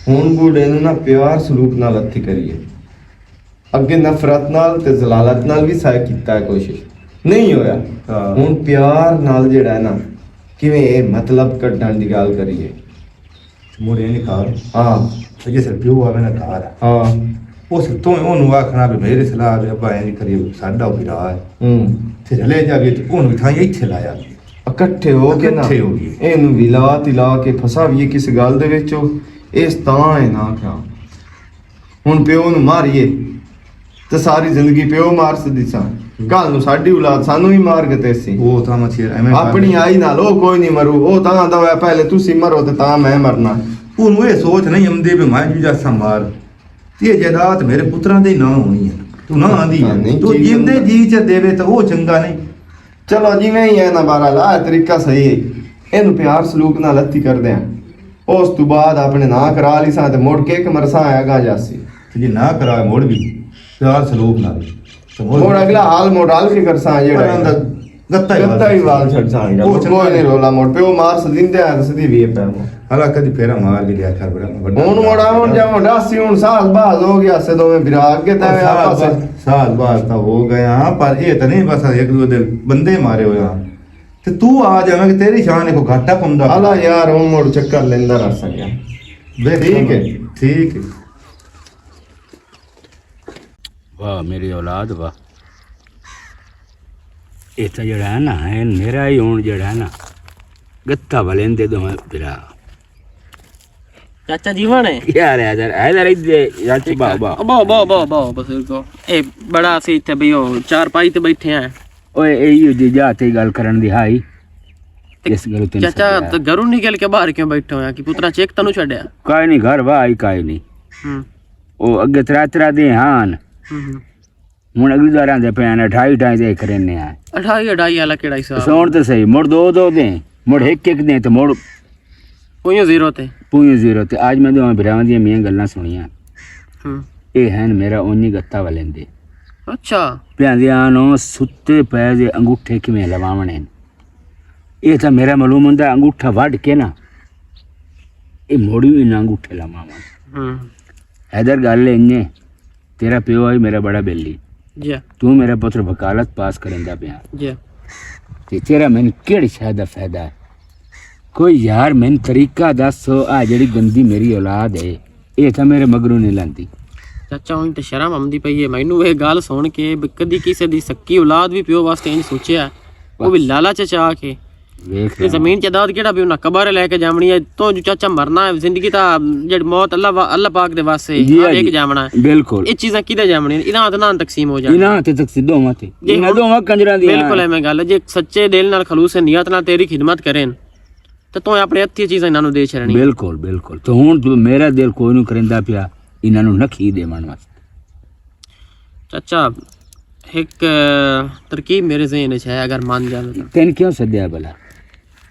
हुण बूढ़े नूं ना प्यार सलूक नाल हत्थी करिए अगे नफरत नाल ते जलालत नाल भी साय कीता है कोशिश नहीं होया। हुण प्यार नाल जेड़ा है ना किवें ए मतलब कड्ढण दी गल करिए मुड़े नहीं कार हाँ तो जैसे प्यो आवे ना कार हाँ उस तो ओनू आखना भी मेरे सलाह भी अब्बा ऐ करिए साडा बिरा है ते चले जावे ते ओनू भी थाई इत्थे लाया इकट्ठे हो के ना इकट्ठे हो गए एनू विला तिला के फसावीए किस गल दे विच इस तां है ना क्या हुण प्यो नूं मारिए ते सारी जिंदगी प्यो मार सदी सा कल नूं साडी औलाद सानू ही मार के तेसी वो था मछी एवें अपनी आई नाल ओ कोई नहीं मरू ओ तां दवा पहले तुसी मरो ते तां मैं मरना ओनू ये सोच नहीं आंदी भी मैं जूजा संभार ये जायदाद मेरे पुत्रां दे ना होनी है तू ना आंदी नहीं, तू ठीक जिंदे है। जी च देवे तो वो चंगा नहीं। चलो जिवें ही है ना बारा ला तरीका सही है इनू प्यार सलूक नाल हत्थी करदे आ उस तो बाद अपने ना करा ली सा ते मुड़ के मरसा आएगा जासी ते जे ना करावे मोड़ भी प्यार सलूक नाल तो मुड़ अगला हाल मुड़ हाल के करसा जेड़ा गत्ता ही वाल छड़ सांगा वो कोई नहीं रोला मुड़ प्यो मार सदिंदे आ सदी वी पे हला कदी फेरा मार के लिया कर बड़ा हुण मोड़ा हुण जाओ डासी हुण साल बाद हो गया से दोवें बिरा अगे ते आपस साल बाद तो हो गया पर ये तो नहीं बस एक दो दे बंदे मारे हो यहाँ ते तू आ जावे कि तेरी शान को घाटा पौंदा अला यार हुण मुड़ चक्कर लेंदा रह संगा ठीक है ठीक है। वाह मेरी औलाद वाह ਇਹ ਤਾਂ ਜਿਹੜਾ ਹੈ ਨਾ ਇਹ ਮੇਰਾ ਹੀ ਹੁਣ ਜਿਹੜਾ ਹੈ ਨਾ ਗੱਤਾ ਵਲੇਂਦੇ ਦੋਵੇਂ ਭਰਾ ਚਾਚਾ ਜੀਵਨ ਹੈ ਯਾਰ ਇਧਰ ਇੱਥੇ ਬਾਬਾ ਬਹੁ ਬਜ਼ੁਰਗੋ ਇਹ ਬੜਾ ਸੀ ਇੱਥੇ ਬਈ ਉਹ ਚਾਰ ਪਾਈ ਤੇ ਬੈਠੇ ਆ ਓਏ ਇਹ ਜੀ ਜਾ ਤੇ ਗੱਲ ਕਰਨ ਦੀ ਹਾਈ ਇਸ ਗੱਲ ਤੇ ਚਾਚਾ ਤਾਂ ਘਰੋਂ ਨਿਕਲ ਕੇ ਬਾਹਰ ਕਿਉਂ ਬੈਠੇ ਹੋਇਆ ਕਿ ਪੁੱਤਰਾ ਚੇਕ ਤੈਨੂੰ ਛੱਡਿਆ ਕਾਈ ਨਹੀਂ ਘਰ ਵਾਈ ਕਾਈ ਨਹੀਂ ਹੂੰ ਉਹ ਅੱਗੇ ਤਰਾ ਦੇ ਹਾਨ ਹੁਣ ਅਗਲੀ ਵਾਰ ਆਂਦੇ ਪੈਣ 28 ਦੇ ਕਰਨੇ ਆ 28 ਵਾਲਾ ਕਿਹੜਾ ਹਿਸਾਬ ਸੌਣ ਤੇ ਸਹੀ ਮੁੜ ਦੋ ਦੇ ਮੁੜ ਇੱਕ ਦੇ ਤੇ ਮੁੜ ਕੋਈ ਜ਼ੀਰੋ ਤੇ ਪੂਈ ਜ਼ੀਰੋ ਤੇ ਅੱਜ ਮੈਂ ਦੋਵਾਂ ਭਰਾਵਾਂ ਦੀਆਂ ਮੀਆਂ ਗੱਲਾਂ ਸੁਣੀਆਂ ਹੂੰ ਇਹ ਹਨ ਮੇਰਾ ਓਨੀ ਗੱਤਾ ਵਲੇਂਦੇ ਅੱਛਾ ਭਿਆਂਦਿਆਂ ਨੂੰ ਸੁੱਤੇ ਪੈ ਦੇ ਅੰਗੂਠੇ ਕਿਵੇਂ ਲਵਾਵਣੇ ਇਹ ਤਾਂ ਮੇਰਾ ਮਾਲੂਮ ਹੁੰਦਾ ਅੰਗੂਠਾ ਵੱਢ ਕੇ ਨਾ ਇਹ ਮੋੜੀ ਇਹਨਾਂ ਅੰਗੂਠੇ ਲਵਾਵਾਂ ਹੂੰ हैदर गल इन्ने तेरा प्यो है मेरा बड़ा बेली जी तू मेरा पुत्र वकालत पास करेंदा पिया जी ते तेरा मैंने केड़ी शायद फायदा है कोई यार मैंने तरीका दस आ जेड़ी गंदी मेरी औलाद है ये था मेरे मगरू नहीं लांदी ਚਾਚਾ ਹੁਣ ਤੇ ਸ਼ਰਮ ਆਉਂਦੀ ਪਈ ਹੈ ਮੈਨੂੰ ਇਹ ਗੱਲ ਸੁਣ ਕੇ ਵੀ ਕਦੀ ਕਿਸੇ ਦੀ ਸੱਕੀ ਔਲਾਦ ਵੀ ਪਿਓ ਵਾਸਤੇ ਇੰਜ ਸੋਚਿਆ ਉਹ ਵੀ ਲਾਲਚ ਚਾ ਕੇ वेख ਇਹ ਜ਼ਮੀਨ ਜਾਇਦਾਦ ਕਿਹੜਾ ਵੀ ਉਹਨਾਂ ਕਬਰ ਲੈ ਕੇ ਜਾਵਣੀ ਹੈ ਤੋਂ ਜੋ ਚਾਚਾ ਮਰਨਾ ਹੈ ਜ਼ਿੰਦਗੀ ਤਾਂ ਜਿਹੜੀ ਮੌਤ ਅੱਲਾ ਪਾਕ ਦੇ ਵਾਸਤੇ ਆ ਇੱਕ ਜਾਵਣਾ ਹੈ बिल्कुल ਇਹ ਚੀਜ਼ਾਂ ਕਿਹਦੇ ਜਾਵਣੀਆਂ ਇਹਨਾਂ ਤੇ ਨਾਂ ਤਕਸੀਮ ਹੋ ਜਾਣ इना ते तक सिद्धो मते इना दोवा कंजरां दी ਬਿਲਕੁਲ ਐਵੇਂ ਗੱਲ ਹੈ ਜੇ ਸੱਚੇ ਦਿਲ ਨਾਲ ਖਲੂਸ ਨੀਅਤ ਨਾਲ ਤੇਰੀ ਖਿਦਮਤ ਕਰਨ ਤੇ ਤੂੰ ਆਪਣੇ ਹੱਥੀਂ ਚੀਜ਼ਾਂ ਇਹਨਾਂ ਨੂੰ ਦੇ ਛੜਨੀ बिल्कुल बिल्कुल तो हुन तू मेरा दिल कोई नु करेंदा पिया इना नु नखी देवन वास्ते चाचा एक तरकीब मेरे ज़हन में है अगर मान जावे तो तेन क्यों सद्या भला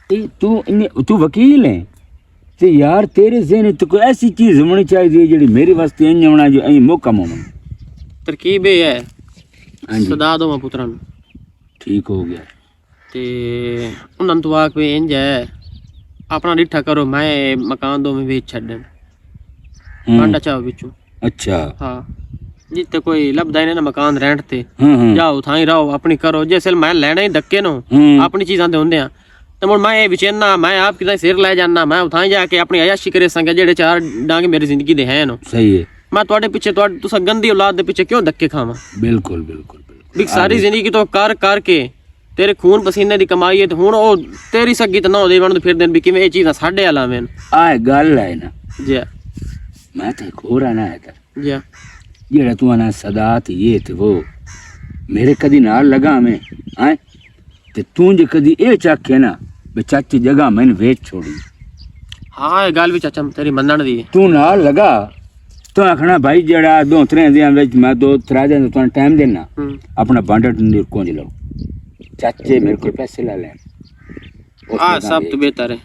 तू वकील है ते यार तेरे ज़हन तो कोई ऐसी चीज होनी चाहिए जेड़ी मेरे वास्ते इंज होना जो अई मौका मोमन तरकीब ये है हां जी सदा दो पुत्रा ठीक हो गया ते उन्हन तो आख पे इंज है अपना डिठा करो मैं मकान दो में बेच छड़न बांडा चाहो बिचू अच्छा हाँ जिते कोई लभदा ही ना मकान रेंट ते हां जाओ थाई रहो अपनी करो जैसे मैं लेना ही धक्के नो अपनी चीज़ां दे होंदे ते मुड़ मैं विचेना मैं आप किदा सिर ले जाना मैं उठाई जाके अपनी अयाशी करे संगे जेड़े चार डांगे मेरी जिंदगी दे हैं नो सही है मैं तुहाडे पीछे तुसा गंदी औलाद दे पीछे क्यों धक्के खावां बिल्कुल बिल्कुल बिल्कुल भी सारी जिंदगी तो कर के तेरे खून पसीने दी कमाई है ते हुण ओ तेरी सगी ते ना हो देवन फिर दिन भी किवें ए चीज़ां साडे अलावें आ गल है ना जी मैं तो एक और आना है तर जी जेड़ा तू आना सदात ये ते वो मेरे कदी नाल लगा मैं आए ते तू जे कदी ए चाखे ना बे चाची जगह मैंने वेच छोड़ी हाँ ये गल भी चाचा तेरी मनण दी है तू नाल लगा तो आखना भाई जेड़ा दो त्रै दिन विच मैं दो त्रै दिन तो टाइम देना अपना बांडा टंडी कोंज लो चाचे मेरे को पैसे ला ले हाँ सब तो बेहतर है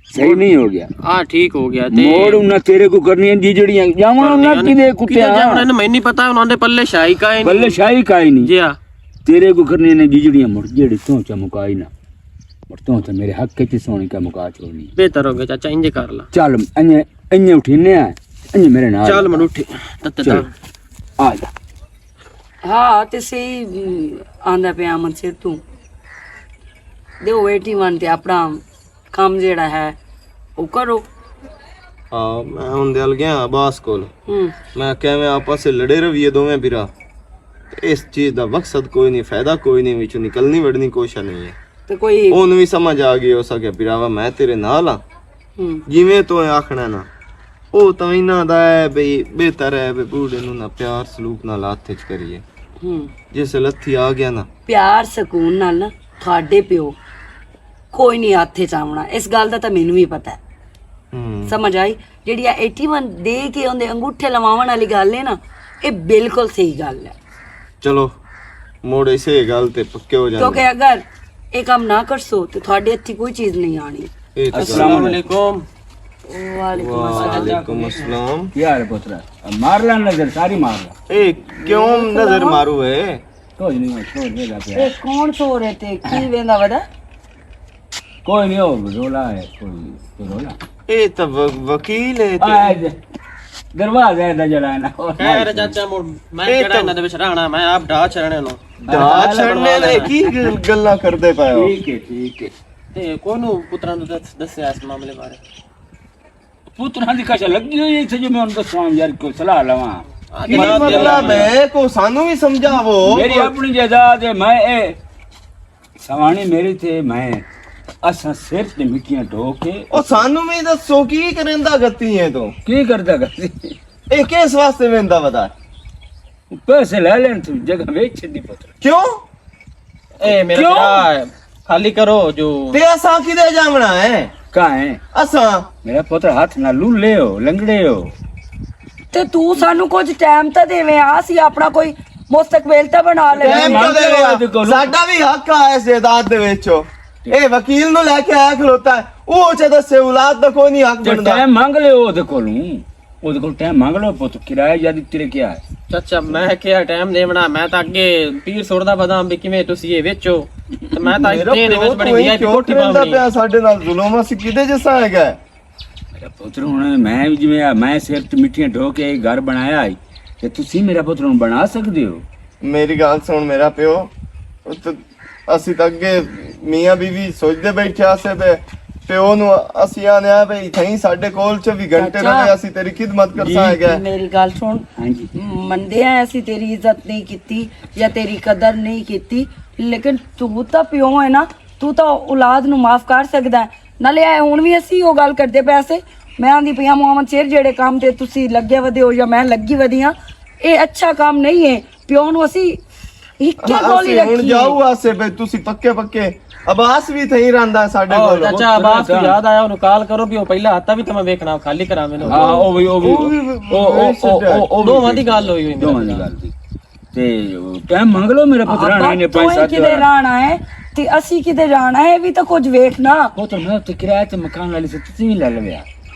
सही नहीं हो गया हाँ ठीक हो गया मोड़ उन्ना तेरे को करनी है जीजड़ियां जावण उन्ना किदे कुत्ते जावण मैं नहीं पता उन्होंने पल्ले शाही का ही पल्ले शाही का ही नहीं जी हाँ तेरे को करनी है जीजड़ियां मुड़ जेड़ी तो चमकाई ना मुड़ तो मेरे हक के सोनी का मुका छोड़नी बेहतर हो गया चाचा इंजे कर ला चल अन्य अन्य उठीने आ अन्य मेरे नाल चल मन उठी चल आ जा ਹਾਂ ਤੇ ਸਹੀ ਆਂਦਾ ਪਿਆ ਮਨ ਸੇ ਤੂੰ ਦਿਓ 81 ਤੇ ਆਪਣਾ ਕੰਮ ਜਿਹੜਾ ਹੈ ਉਹ ਕਰੋ ਹਾਂ ਮੈਂ ਹੁਣ ਦਿਲ ਗਿਆ ਆਬਾਸ ਕੋਲ ਹੂੰ ਮੈਂ ਕਿਵੇਂ ਆਪਸ ਵਿੱਚ ਲੜੇ ਰਹੀਏ ਦੋਵੇਂ ਵੀਰਾ ਤੇ ਇਸ ਚੀਜ਼ ਦਾ ਮਕਸਦ ਕੋਈ ਨਹੀਂ ਫਾਇਦਾ ਕੋਈ ਨਹੀਂ ਵਿੱਚੋਂ ਨਿਕਲਣੀ ਵੜਨੀ ਕੋਸ਼ਿਸ਼ ਨਹੀਂ ਹੈ ਤੇ ਕੋਈ ਉਹਨੂੰ ਵੀ ਸਮਝ ਆ ਗਈ ਹੋ ਸਕੇ ਵੀਰਾਵਾ ਮੈਂ ਤੇਰੇ ਨਾਲ ਆ ਹੂੰ ਜਿਵੇਂ ਤੂੰ ਆਖਣਾ ਨਾ ਉਹ ਤਾਂ ਇਹਨਾਂ ਦਾ ਹੈ ਬਈ ਬਿਹਤਰ ਹੈ ਵੀ ਬੂढ़े ਨੂੰ ਨਾ ਪਿਆਰ ਸਲੂਕ ਨਾਲ ਹੱਥ 'ਚ ਕਰੀਏ ਹੂੰ ਜਿਸ ਲੱਥੀ ਆ ਗਿਆ ਨਾ ਪਿਆਰ ਸਕੂਨ ਨਾਲ ਨਾ ਤੁਹਾਡੇ ਪਿਓ ਕੋਈ ਨਹੀਂ ਹੱਥੇ ਚਾਵਣਾ ਇਸ ਗੱਲ ਦਾ ਤਾਂ ਮੈਨੂੰ ਵੀ ਪਤਾ ਹੈ ਸਮਝ ਆਈ ਜਿਹੜੀ ਆ 81 ਦੇ ਕੇ ਉਹਦੇ ਅੰਗੂਠੇ ਲਵਾਉਣ ਵਾਲੀ ਗੱਲ ਹੈ ਨਾ ਇਹ ਬਿਲਕੁਲ ਸਹੀ ਗੱਲ ਹੈ ਚਲੋ ਮੋੜ ਇਸੇ ਗੱਲ ਤੇ ਪੱਕੇ ਹੋ ਜਾਂਦੇ ਕਿਉਂਕਿ ਅਗਰ ਇਹ ਕੰਮ ਨਾ ਕਰਸੋ ਤੇ ਤੁਹਾਡੇ ਹੱਥੀ ਕੋਈ ਚੀਜ਼ ਨਹੀਂ ਆਣੀ ਇਹ ਤਾਂ अस्सलाम वालेकुम ਵਾਲੇकुम अस्सलाम क्या है पुत्रा मार ला नजर सारी मार ला ਇਹ ਕਿਉਂ ਨਜ਼ਰ ਮਾਰੂ ਹੈ कोई नहीं छोड़ दे जा ਇਹ ਕੌਣ ਸੋ ਰਹੇ ਤੇ ਕੀ ਵੇਂਦਾ ਵਦਾ कोई नहीं हो रोला है कोई रोला ਇਹ ਤਾਂ ਵਕੀਲ ਹੈ ਤੇ आ दरवाजा है जड़ा है ना खैर चाचा मुड़ मैं केड़ा इना दे विच रहना मैं आप ढा छड़ने नो ਦਾ ਛੜਨੇ ਨੇ ਕੀ ਗੱਲਾਂ ਕਰਦੇ ਪਏ ਹੋ ठीक है ते कोनु पुत्रा नु दस्या इस मामले बारे पुत्रा दी कशा लगी हुई है जो मैं उनको दसवां यार को सलाह लवा ਕੀ ਮਤਲਬ ਹੈ ਕੋ ਸਾਨੂੰ ਵੀ ਸਮਝਾਵੋ मेरी अपनी जायदाद है मैं ए ਸਵਾਣੀ ਮੇਰੀ ਤੇ ਮੈਂ ਅਸਾਂ ਸਿਰ ਤੇ ਮਿੱਟੀਆਂ ਢੋ ਕੇ ਉਹ ਸਾਨੂੰ ਵੀ ਦੱਸੋ ਕੀ ਕਰੇਂਦਾ ਗੱਤੀ ਹੈ ਤੂੰ ਕੀ ਕਰਦਾ ਗਾ ਇਹ ਕਿਸ ਵਾਸਤੇ ਵੇਂਦਾ ਬਤਾ ਪੈਸੇ ਲੈ ਲੈਣ ਤੂੰ ਜਗ੍ਹਾ ਵੇਚ ਛੱਡੀ ਪੁੱਤਰ ਕਿਉਂ ए मेरा क्यों? भरा खाली करो जो ਤੇ ਅਸਾਂ ਕਿਦੇ ਜਾਵਣਾ ਹੈ ਕਾ ਹੈ ਅਸਾਂ ਮੇਰਾ ਪੁੱਤਰ ਹੱਥ ਨਾਲ ਲੂਲੇ ਹੋ ਲੰਗੜੇ ਹੋ ਤੇ ਤੂੰ ਸਾਨੂੰ ਕੁਝ ਟਾਈਮ ਤਾਂ ਦੇਵੇਂ ਆ ਸੀ ਆਪਣਾ ਕੋਈ ਮੁਸਤਕਬਲ ਤਾਂ ਬਣਾ ਲੈ ਟਾਈਮ ਮੰਗ ਕਦੇ ਲਿਆ ਲਿਆ? ਇਹਦੇ ਕੋਲੋਂ। ਸਾਡਾ ਵੀ ਹੱਕ ਆ ਇਸ ਜਾਇਦਾਦ ਦੇ ਵਿੱਚ ਇਹ ਵਕੀਲ ਨੂੰ ਲੈ ਕੇ ਆਇਆ ਖਲੋਤਾ ਹੈ ਉਹ ਚ ਦੱਸੇ ਔਲਾਦ ਦਾ ਕੋਈ ਨਹੀਂ ਹੱਕ ਜੇ ਬਣਦਾ ਟਾਈਮ ਮੰਗ ਲਿਓ ਉਹਦੇ ਕੋਲ ਟਾਈਮ ਮੰਗ ਲਓ ਪੁੱਤ ਕਿਰਾਇਆ ਜਦ ਤੇਰੇ ਕੀ ਹੈ ਚਾਚਾ ਮੈਂ ਕਿਹਾ ਟਾਈਮ ਦੇਵਣਾ ਮੈਂ ਤਾਂ ਅੱਗੇ ਪੀਰ ਸੁੱਟਦਾ ਬਦਾਮ ਵੀ ਕਿਵੇਂ ਤੁਸੀਂ ਇਹ ਵੇਚੋ ਤੇ ਮੈਂ ਤਾਂ ਮੇਰਾ ਇੱਥੇ ਦੇ ਪਿਓ ਵਿੱਚ ਬੜੀ ਤੂੰ ਹੀ ਵੀਆਈਪੀ ਕਿਉਂ ਕੋਠੀ ਕਰੇਂਦਾ ਪਾਉਣੀ ਪਿਆ ਸਾਡੇ ਨਾਲ ਜ਼ੁਲਮ ਅਸੀਂ ਕਿਹਦੇ ਜਿਹਾ ਹੈਗਾ ਮੇਰਾ ਪੁੱਤਰ ਹੁਣ ਮੈਂ ਵੀ ਜਿਵੇਂ ਮੈਂ ਸਿਰ ਤੇ ਮਿੱਟੀਆਂ ਢੋ ਕੇ ਇਹ ਘਰ ਬਣਾਇਆ ਹੈ ਤੇ ਤੁਸੀਂ ਮੇਰਾ ਪੁੱਤਰ ਨੂੰ ਬਣਾ ਸਕਦੇ ਹੋ ਮੇਰੀ ਗੱਲ ਸੁਣ ਮੇਰਾ ਪਿਓ ਉਹ ਤਾਂ ਅਸੀਂ ਤਾਂ ਅੱਗੇ ਮੀਆਂ ਬੀਵੀ ਸੋਚਦੇ ਬੈਠਿਆ ਸੇ ਪਿਓ ਨੂੰ ਅਸੀਂ ਆਨਿਆ ਬਈ ਥਈ ਸਾਡੇ ਕੋਲ 24 ਘੰਟੇ ਚਾਚਾ। ਰਹੇ ਅਸੀਂ ਤੇਰੀ ਖਿਦਮਤ ਕਰ ਜੀ, ਸਾਂਗੇ ਮੇਰੀ ਗੱਲ ਸੁਣ ਹਾਂਜੀ ਮੰਨਦੇ ਆ ਅਸੀਂ ਤੇਰੀ ਇੱਜ਼ਤ ਨਹੀਂ ਕੀਤੀ ਜਾਂ ਤੇਰੀ ਕਦਰ ਨਹੀਂ ਕੀਤੀ ਲੇਕਿਨ ਤੂੰ ਤਾਂ ਪਿਓ ਹੈ ਨਾ ਤੂੰ ਤਾਂ ਔਲਾਦ ਨੂੰ ਮਾਫ ਕਰ ਸਕਦਾ ਹੈ। ਨਾਲੇ ਇਹ ਹੁਣ ਵੀ ਅਸੀਂ ਉਹ ਗੱਲ ਕਰਦੇ ਪਏ ਸੀ ਮੈਂ ਆਂਦੀ ਪਿਆ ਮੁਹੰਮਦ ਸ਼ੇਰ ਜਿਹੜੇ ਕੰਮ ਤੇ ਤੁਸੀਂ ਲੱਗੇ ਵਧੇ ਹੋ ਜਾਂ ਮੈਂ ਲੱਗੀ ਵਧੀਆਂ ਇਹ ਅੱਛਾ ਕੰਮ ਨਹੀਂ ਹੈ ਪਿਓ ਨੂੰ ਅਸੀਂ ਇੱਕੇ ਕੋਲ ਹੀ ਅਸੀਂ ਹੁਣ ਰੱਖੀਏ ਜਾਊ ਆਸੇ ਬਈ ਤੁਸੀਂ ਪੱਕੇ ਅਬਾਸ ਵੀ ਥਈ ਰਹਿੰਦਾ ਸਾਡੇ ਆਹ ਕੋਲ ਚਾਚਾ ਆਬਾਸ ਨੂੰ ਯਾਦ ਆਇਆ ਉਹਨੂੰ ਕਾਲ ਕਰੋ ਵੀ ਉਹ ਪਹਿਲਾ ਹੱਤਾ ਵੀ ਤਾਂ ਵੇਖਣਾ ਖਾਲੀ ਕਰਾਂ ਮੈਨੂੰ ਹਾਂ ਉਹ ਵੀ ਦੋਵਾਂ ਦੀ ਗੱਲ ਹੋਈ ਹੋਈ ਮੇਰਾ ਦੋਵਾਂ ਦੀ ਗੱਲ ਦੀ ਤੇ ਟਾਈਮ ਮੰਗ ਲਓ ਮੇਰੇ ਪੁੱਤਰ ਆਪਾਂ ਨੇ ਤੂੰ 5-7 ਕਿਤੇ ਰਹਿਣਾ ਹੈ ਤੇ ਅਸੀਂ ਕਿਤੇ ਜਾਣਾ ਹੈ ਇਹ ਵੀ ਤਾਂ ਕੁਝ ਵੇਖਣਾ ਪੁੱਤਰ ਮੈਂ ਤੇ ਕਿਰਾਏ ਤੇ ਮਕਾਨ ਵਾਲੀ ਸੇ ਤੁਸੀਂ ਵੀ ਲੈ ਲਵਿਆ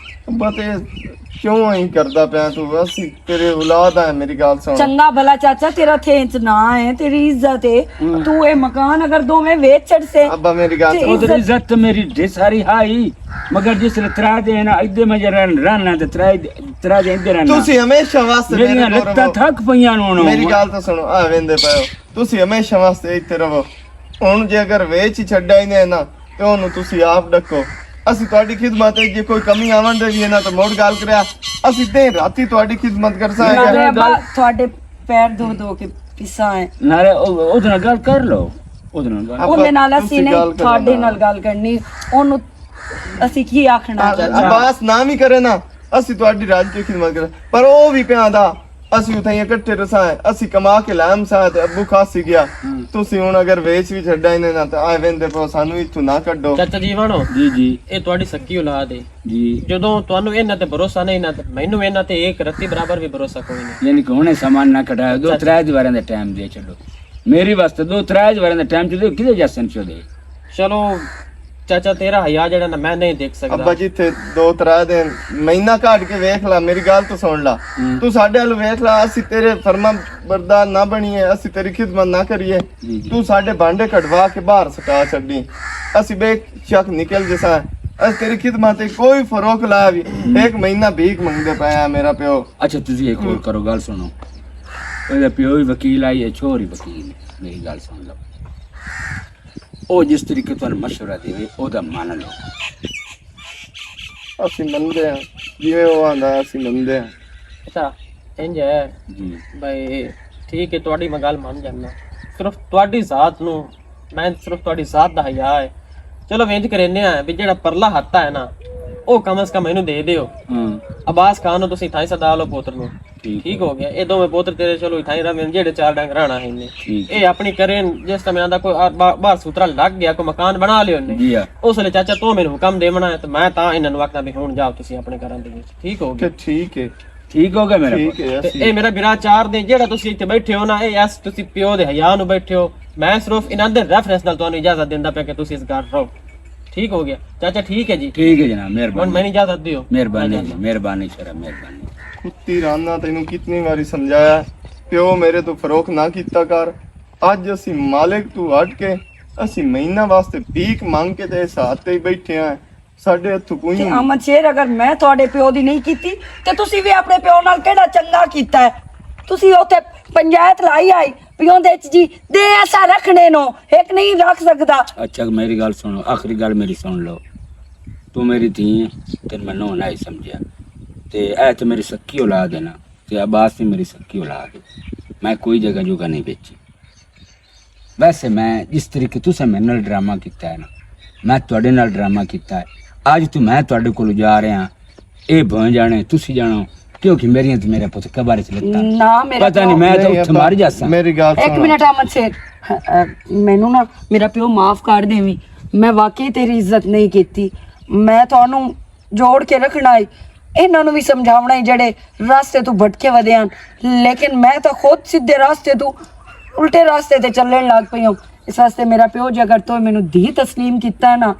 ਬਤੇ ਕਿਉਂ ਐਂ ਕਰਦਾ ਪਿਆ ਤੂੰ ਅਸੀਂ ਤੇਰੇ ਔਲਾਦ ਆ ਮੇਰੀ ਗੱਲ ਸੁਣ ਚੰਗਾ ਭਲਾ ਚਾਚਾ ਤੇਰਾ ਥੇਂਚ ਨਾ ਹੈ ਤੇਰੀ ਇੱਜ਼ਤ ਹੈ ਤੂੰ ਇਹ ਮਕਾਨ ਅਗਰ ਦੋਵੇਂ ਵੇਚ ਛੱਡ ਸੇ ਅੱਬਾ ਮੇਰੀ ਗੱਲ ਤੇ ਸੁਣ ਉਧਰ ਇੱਜ਼ਤ ਤੇ ਮੇਰੀ ਢੇ ਸਾਰੀ ਹਾਈ ਮਗਰ ਜਿਸ ਨੇ ਤਰਾ ਦੇ ਨਾ ਇੱਦੇ ਮੈਂ ਜਰਾ ਰਹਿਣਾ ਤੇ ਤਰਾ ਦੇ ਇੱਧਰ ਰਹਿਣਾ ਤੁਸੀਂ ਹਮੇਸ਼ਾ ਵਾਸਤੇ ਮੇਰੀਆਂ ਮੇਰੇ ਕੋਲ ਲੱਤਾਂ ਰਹੋ। ਥੱਕ ਪਈਆਂ ਨੂੰ ਹੁਣ ਮੇਰੀ ਗੱਲ ਤਾਂ ਸੁਣੋ ਆ ਵੇਂਦੇ ਪਏ ਤੁਸੀਂ ਹਮੇਸ਼ਾ ਵਾਸਤੇ ਇੱਥੇ ਰਹੋ ਹੁਣ ਜੇ ਅਗਰ ਵੇਚ ਹੀ ਛੱਡਿਆ ਹੀ ਨੇ ਨਾ ਤੇ ਉਹਨੂੰ ਤੁਸੀਂ ਆਪ ਡੱਕੋ ਅਸੀਂ ਤੁਹਾਡੀ ਖਿਦਮਤ ਵਿੱਚ ਜੇ ਕੋਈ ਕਮੀ ਆਵਣ ਦੇ ਵੀ ਹੈ ਨਾ ਤਾਂ ਮੋੜ ਗੱਲ ਕਰਿਆ ਅਸੀਂ ਤੇ ਰਾਤੀ ਤੁਹਾਡੀ ਖਿਦਮਤ ਕਰ ਨਾਲੇ ਸਾਂਗੇ ਅੱਬਾ ਤੁਹਾਡੇ ਪੈਰ ਧੋ ਕੇ ਪਿਸਾ ਹੈ ਨਾਲੇ ਉਹਦੇ ਨਾਲ ਗੱਲ ਕਰ ਲਓ ਉਹਦੇ ਨਾਲ ਗੱਲ ਉਹਦੇ ਨਾਲ ਅਸੀਂ ਤੁਸੀਂ ਨਹੀਂ ਗੱਲ ਕਰੋ ਤੁਹਾਡੇ ਨਾ। ਨਾਲ ਗੱਲ ਕਰਨੀ ਉਹਨੂੰ ਅਸੀਂ ਕੀ ਆਖਣਾ ਅਬਾਸ ਨਾ ਵੀ ਕਰੇ ਨਾ ਅਸੀਂ ਤੁਹਾਡੀ ਰਾਜ ਦੀ ਖਿਦਮਤ ਕਰ ਪਰ ਉਹ ਵੀ ਪਿਆ ਦਾ ਅਸੀਂ ਉਥੇ ਇਕੱਠੇ ਰਸਾਂ ਅਸੀਂ ਕਮਾ ਕੇ ਲਾਮ ਸਾਂ ਤੇ ਅੱਬੂ ਖਾਸੀ ਗਿਆ ਤੁਸੀਂ ਹੁਣ ਅਗਰ ਵੇਚ ਵੀ ਛੱਡਿਆ ਇਹਨੇ ਨਾ ਤਾਂ ਆ ਵੇਂਦੇ ਪੋ ਸਾਨੂੰ ਇੱਥੋਂ ਨਾ ਕੱਢੋ ਚਾਚਾ ਜੀਵਨੋ ਜੀ ਜੀ ਇਹ ਤੁਹਾਡੀ ਸੱਕੀ ਔਲਾਦ ਹੈ ਜੀ ਜਦੋਂ ਤੁਹਾਨੂੰ ਇਹਨਾਂ ਤੇ ਭਰੋਸਾ ਨਹੀਂ ਨਾ ਤੇ ਮੈਨੂੰ ਇਹਨਾਂ ਤੇ ਇੱਕ ਰੱਤੀ ਬਰਾਬਰ ਵੀ ਭਰੋਸਾ ਕੋਈ ਨਹੀਂ ਯਾਨੀ ਕਿ ਹੁਣੇ ਸਮਾਨ ਨਾ ਕਢਾਇਆ 2-3 ਦੀਵਾਰਾਂ ਦਾ ਟਾਈਮ ਦੇ ਛੱਡੋ ਮੇਰੀ ਵਾਸਤੇ 2-3 ਦੀਵਾਰਾਂ ਦਾ ਟਾਈਮ ਦੇ ਕਿਤੇ ਜਸਨ ਚੋਦੇ ਚਲੋ ਚਾਚਾ ਤੇਰਾ ਹਯਾ ਜਿਹੜਾ ਨਾ ਮੈਂ ਨਹੀਂ ਦੇਖ ਸਕਦਾ ਅੱਬਾ ਜੀ ਤੇ 2-3 ਦਿਨ ਮਹੀਨਾ ਕੱਢ ਕੇ ਵੇਖ ਲੈ ਮੇਰੀ ਗੱਲ ਤਾਂ ਸੁਣ ਲੈ ਤੂੰ ਸਾਡੇ ਵੱਲ ਵੇਖ ਲੈ ਅਸੀਂ ਤੇਰੇ ਫਰਮਾਂ ਬਰਦਾਰ ਨਾ ਬਣੀਏ ਅਸੀਂ ਤੇਰੀ ਖਿਦਮਤ ਨਾ ਕਰੀਏ ਜੀ, ਜੀ। ਤੂੰ ਸਾਡੇ ਭਾਂਡੇ ਕਢਵਾ ਕੇ ਬਾਹਰ ਸਟਾ ਛੱਡੀ ਅਸੀਂ ਬੇਸ਼ੱਕ ਨਿਕਲ ਜਸਾ ਅਸੀਂ ਤੇਰੀ ਖਿਦਮਤ ਤੇ ਕੋਈ ਫਰੋਕ ਲਾਇਆ ਵੀ ਇੱਕ ਮਹੀਨਾ ਭੀਖ ਮੰਗਦੇ ਪਏ ਆ ਮੇਰਾ ਪਿਓ ਅੱਛਾ ਤੁਸੀਂ ਇੱਕ ਹੋਰ ਕਰੋ ਗੱਲ ਸੁਣੋ ਉਹਦਾ ਪਿਓ ਵੀ ਵਕੀਲ ਆਈ ਹੈ ਛੋਰੀ ਵਕੀਲ ਹੈ। ਮੇਰੀ ਗੱਲ ਸੁਣ ਲਓ ਉਹ ਜਿਸ ਤਰੀਕੇ ਤੁਹਾਨੂੰ ਮਸ਼ਵਰਾ ਦੇਵੇ ਉਹਦਾ ਮੰਨ ਲਓ ਅਸੀਂ ਮੰਨਦੇ ਆ ਜਿਵੇਂ ਉਹ ਆਂਦਾ ਅਸੀਂ ਮੰਨਦੇ ਆ ਅੱਛਾ ਇੰਜ ਹੈ ਜੀ ਬਈ ਠੀਕ ਹੈ ਤੁਹਾਡੀ ਮੈਂ ਗੱਲ ਮੰਨ ਜਾਂਦਾ ਸਿਰਫ ਤੁਹਾਡੀ ਜ਼ਾਤ ਨੂੰ ਮੈਂ ਸਿਰਫ ਤੁਹਾਡੀ ਜ਼ਾਤ ਦਾ ਹਯਾ ਹੈ ਚਲੋ ਵੇਂਜ ਕਰੇਨੇ ਆ ਵੀ ਜਿਹੜਾ ਪਰਲਾ ਹੱਥ ਹੈ ਨਾ ਉਹ ਕਮ ਸੇ ਕਮ ਮੈਨੂੰ ਦੇ ਦਿਓ ਹਾਂ ਅਬਾਸ ਖਾਨ ਨੂੰ ਤੁਸੀਂ ਥਾਈ ਸਦਾ ਲਓ ਪੁੱਤਰ ਨੂੰ ਠੀਕ ਠੀਕ ਹੋ ਗਿਆ ਇਹ ਦੋਵੇਂ ਪੁੱਤਰ ਤੇਰੇ ਚਲੋ ਥਾਈ ਰਵੇਂ ਜਿਹੜੇ 4 ਡੰਗ ਰਾਣਾ ਹੈ ਨੇ ਠੀਕ ਇਹ ਆਪਣੀ ਕਰੇ ਜਿਸ ਸਮੇਂ ਦਾ ਕੋਈ ਬਾਹਰ ਸੂਤਰਾ ਲੱਗ ਗਿਆ ਕੋਈ ਮਕਾਨ ਬਣਾ ਲਿਓ ਨੇ ਜੀ ਆ ਉਸ ਵੇਲੇ ਚਾਚਾ ਤੂੰ ਮੈਨੂੰ ਹੁਕਮ ਦੇਵਣਾ ਹੈ ਤੇ ਮੈਂ ਤਾਂ ਇਹਨਾਂ ਨੂੰ ਆਖਦਾ ਵੀ ਹੁਣ ਜਾਓ ਤੁਸੀਂ ਆਪਣੇ ਘਰਾਂ ਦੇ ਵਿੱਚ ਠੀਕ ਹੋ ਕਿ ਗਿਆ ਠੀਕ ਹੈ ਠੀਕ ਹੋ ਗਿਆ ਮੇਰਾ ਠੀਕ ਹੈ ਤੇ ਅਸੀਂ ਇਹ ਮੇਰਾ ਬਿਰਾ 4 ਦਿਨ ਜਿਹੜਾ ਤੁਸੀਂ ਇੱਥੇ ਬੈਠੇ ਹੋ ਨਾ ਇਹ ਐਸ ਤੁਸੀਂ ਪਿਓ ਦੇ ਹਯਾ ਨੂੰ ਬੈਠੇ ਹੋ ਮੈਂ ਸਿਰਫ ਇਹਨਾਂ ਦੇ ਰੈਫਰੈਂਸ ਨਾਲ ਤੁਹਾਨੂੰ ਇਜਾਜ਼ਤ ਦਿੰਦਾ ਪਿਆ ਕਿ ਤੁਸੀਂ ਇਸ ਘਰ ਰਹੋ ਠੀਕ ਹੋ ਗਿਆ ਚਾਚਾ ਠੀਕ ਹੈ ਜੀ ਠੀਕ ਹੈ ਜਨਾਬ ਹੁਣ ਮਿਹਰਬਾਨੀ ਮੈਨੂੰ ਇਜਾਜ਼ਤ ਦਿਓ ਮਿਹਰਬਾਨੀ ਜੀ ਮਿਹਰਬਾਨੀ ਸ਼ਰਾ ਮਿਹਰਬਾਨੀ ਕੁੱਤੀ ਰਾਨਾ ਤੈਨੂੰ ਕਿਤਨੀ ਵਾਰੀ ਸਮਝਾਇਆ ਪਿਓ ਮੇਰੇ ਤੋਂ ਫਰੋਖ ਨਾ ਕੀਤਾ ਕਰ ਅੱਜ ਅਸੀਂ ਮਾਲਿਕ ਤੋਂ ਹਟ ਕੇ ਅਸੀਂ ਮਹੀਨਾ ਵਾਸਤੇ ਭੀਖ ਮੰਗ ਕੇ ਤੇ ਇਸ ਹੱਥ ਤੇ ਹੀ ਬੈਠੇ ਆ ਸਾਡੇ ਹੱਥੋਂ ਕੋਈ ਕਿ ਨਹੀਂ ਅਮਨ ਸ਼ੇਰ ਅਗਰ ਮੈਂ ਤੁਹਾਡੇ ਪਿਓ ਦੀ ਨਹੀਂ ਕੀਤੀ ਤੇ ਤੁਸੀਂ ਵੀ ਆਪਣੇ ਪਿਓ ਨਾਲ ਕਿਹੜਾ ਚੰਗਾ ਕੀਤਾ ਹੈ ਤੁਸੀਂ ਉੱਥੇ ਪੰਚਾਇਤ ਲਾਈ ਆਈ ਪਿਓ ਦੇ ਚ ਜੀ ਦੇ ਐਸਾ ਰੱਖਣੇ ਨੂੰ ਇੱਕ ਨਹੀਂ ਰੱਖ ਸਕਦਾ ਅੱਛਾ ਮੇਰੀ ਗੱਲ ਸੁਣੋ ਆਖਰੀ ਗੱਲ ਮੇਰੀ ਸੁਣ ਲਓ ਤੂੰ ਮੇਰੀ ਧੀ ਹੈ ਤੈਨੂੰ ਮੈਂ ਨੋ ਨਹੀਂ ਸਮਝਿਆ ਤੇ ਇਹ ਤੇ ਮੇਰੀ ਸੱਕੀ ਔਲਾਦ ਹੈ ਨਾ ਤੇ ਅਬਾਸ ਵੀ ਮੇਰੀ ਸੱਕੀ ਔਲਾਦ ਹੈ ਮੈਂ ਕੋਈ ਜਗ੍ਹਾ ਜੁਗਾ ਨਹੀਂ ਵੇਚੀ वैसे मैं जिस तरीके तुसें मेरे नाल ड्रामा किया है ना, मैं तुहाडे नाल ड्रामा किया है। अज तो मैं तुहाडे कोल जा रहा, ये भं जाने तुसी जानो, क्योंकि मेरियां तो मेरा पुत कबार च लत्तां ना मेरा पता नहीं, मैं तो उत्थे मर जासा। मेरी गल एक मिनट अहमद शेर, मैनू ना मेरा प्यो माफ कर देवी, मैं वाकई तेरी इज्जत नहीं की। मैं ਤੁਹਾਨੂੰ जोड़ के रखना है, इन्हों भी समझावना है जेडे रास्ते तू भटके वधे हैं, लेकिन मैं तो खुद सीधे रास्ते तू उल्टे रास्ते ते चलने लग पई हूं। इस वास्ते मेरा प्यो जे अगर तो मैनू धी तस्लीम किया है ना,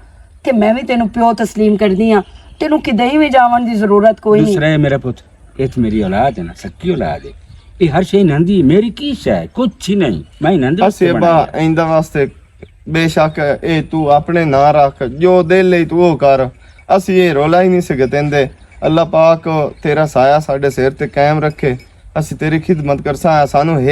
ते मैं भी तेनू प्यो तस्लीम कर दी हाँ। तेनू किदे भी जावन की जरूरत कोई नहीं। दूसरा है मेरा पुत, ये तो मेरी औलाद है ना, सक्की औलाद है। ये हर शे नंदी है, मेरी की है कुछ ही नहीं, मैं नंदी ਅਸੀਂ ਬਾ ਇੰਦਾ ਵਾਸਤੇ ਬੇਸ਼ੱਕ ਇਹ ਤੂੰ ਆਪਣੇ ਨਾਂ ਰੱਖ, ਜੋ ਦਿਲ ਲਈ ਤੂੰ ਉਹ ਕਰ। ਅਸੀਂ ਇਹ ਰੋਲਾ ਹੀ ਨਹੀਂ ਸਕਦੇਂਦੇ। ਅੱਲਾਹ ਪਾਕ ਤੇਰਾ ਸਾਇਆ ਸਾਡੇ ਸਿਰ ਤੇ ਕਾਇਮ ਰੱਖੇ। ਅਸੀਂ ਤੇਰੀ ਖਿਦਮਤ ਕਰਸਾਂ। ਸਾਨੂੰ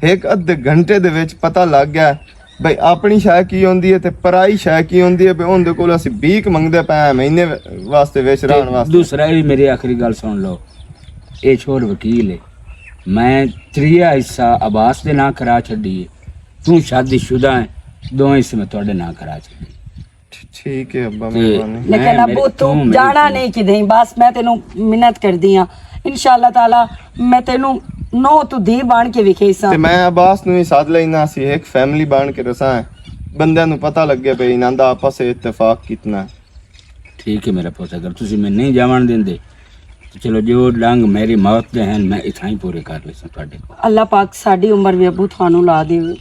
ਇੱਕ ਅੱਧੇ ਘੰਟੇ ਦੇ ਵਿੱਚ ਪਤਾ ਲੱਗ ਗਿਆ ਬਈ ਆਪਣੀ ਸ਼ੈ ਕੀ ਹੁੰਦੀ ਹੈ ਤੇ ਪਰਾਈ ਸ਼ੈ ਕੀ ਹੁੰਦੀ ਹੈ। ਬਈ ਉਹਦੇ ਕੋਲ ਅਸੀਂ ਭੀਖ ਮੰਗਦੇ ਪਏ ਮਹੀਨੇ ਵਾਸਤੇ ਵੇਚ ਰਹਿਣ ਵਾਸਤੇ। दूसरा भी मेरी आखिरी गल सुन लो, ये छोर वकील है, मैं 3 हिस्सा अब्बास दे ना करा छड़ी है, तू शादीशुदा है, 2 हिस्से में तुहाडे ना करा छड़ी। ठीक है अब्बा मेहरबानी। लेकिन अबू तू जाना नहीं कि नहीं, बस मैं तेनू मिन्नत कर दी हाँ। इंशाअल्लाह ताला मैं तेनू नो तू धी बन के विखेसा। ਤੇ ਮੈਂ ਅਬਾਸ ਨੂੰ ਹੀ ਸਾਧ ਲੈਣਾ ਸੀ, ਇੱਕ ਫੈਮਿਲੀ ਬਣ ਕੇ ਰਸਾਂ ਬੰਦਿਆਂ ਨੂੰ ਪਤਾ ਲੱਗੇ ਬਈ ਇਹਨਾਂ ਦਾ ਆਪਸ ਵਿੱਚ ਇਤਫਾਕ ਕਿਤਨਾ ਹੈ। ठीक है मेरा पुत, अगर तुसी मैं नहीं जावन देंदे तो चलो जो डंग मेरी मौत दे हैं मैं इतना ही पूरे कर लेसा तुहाडे। अल्लाह पाक साडी उम्र भी अबू थानू ला देवे।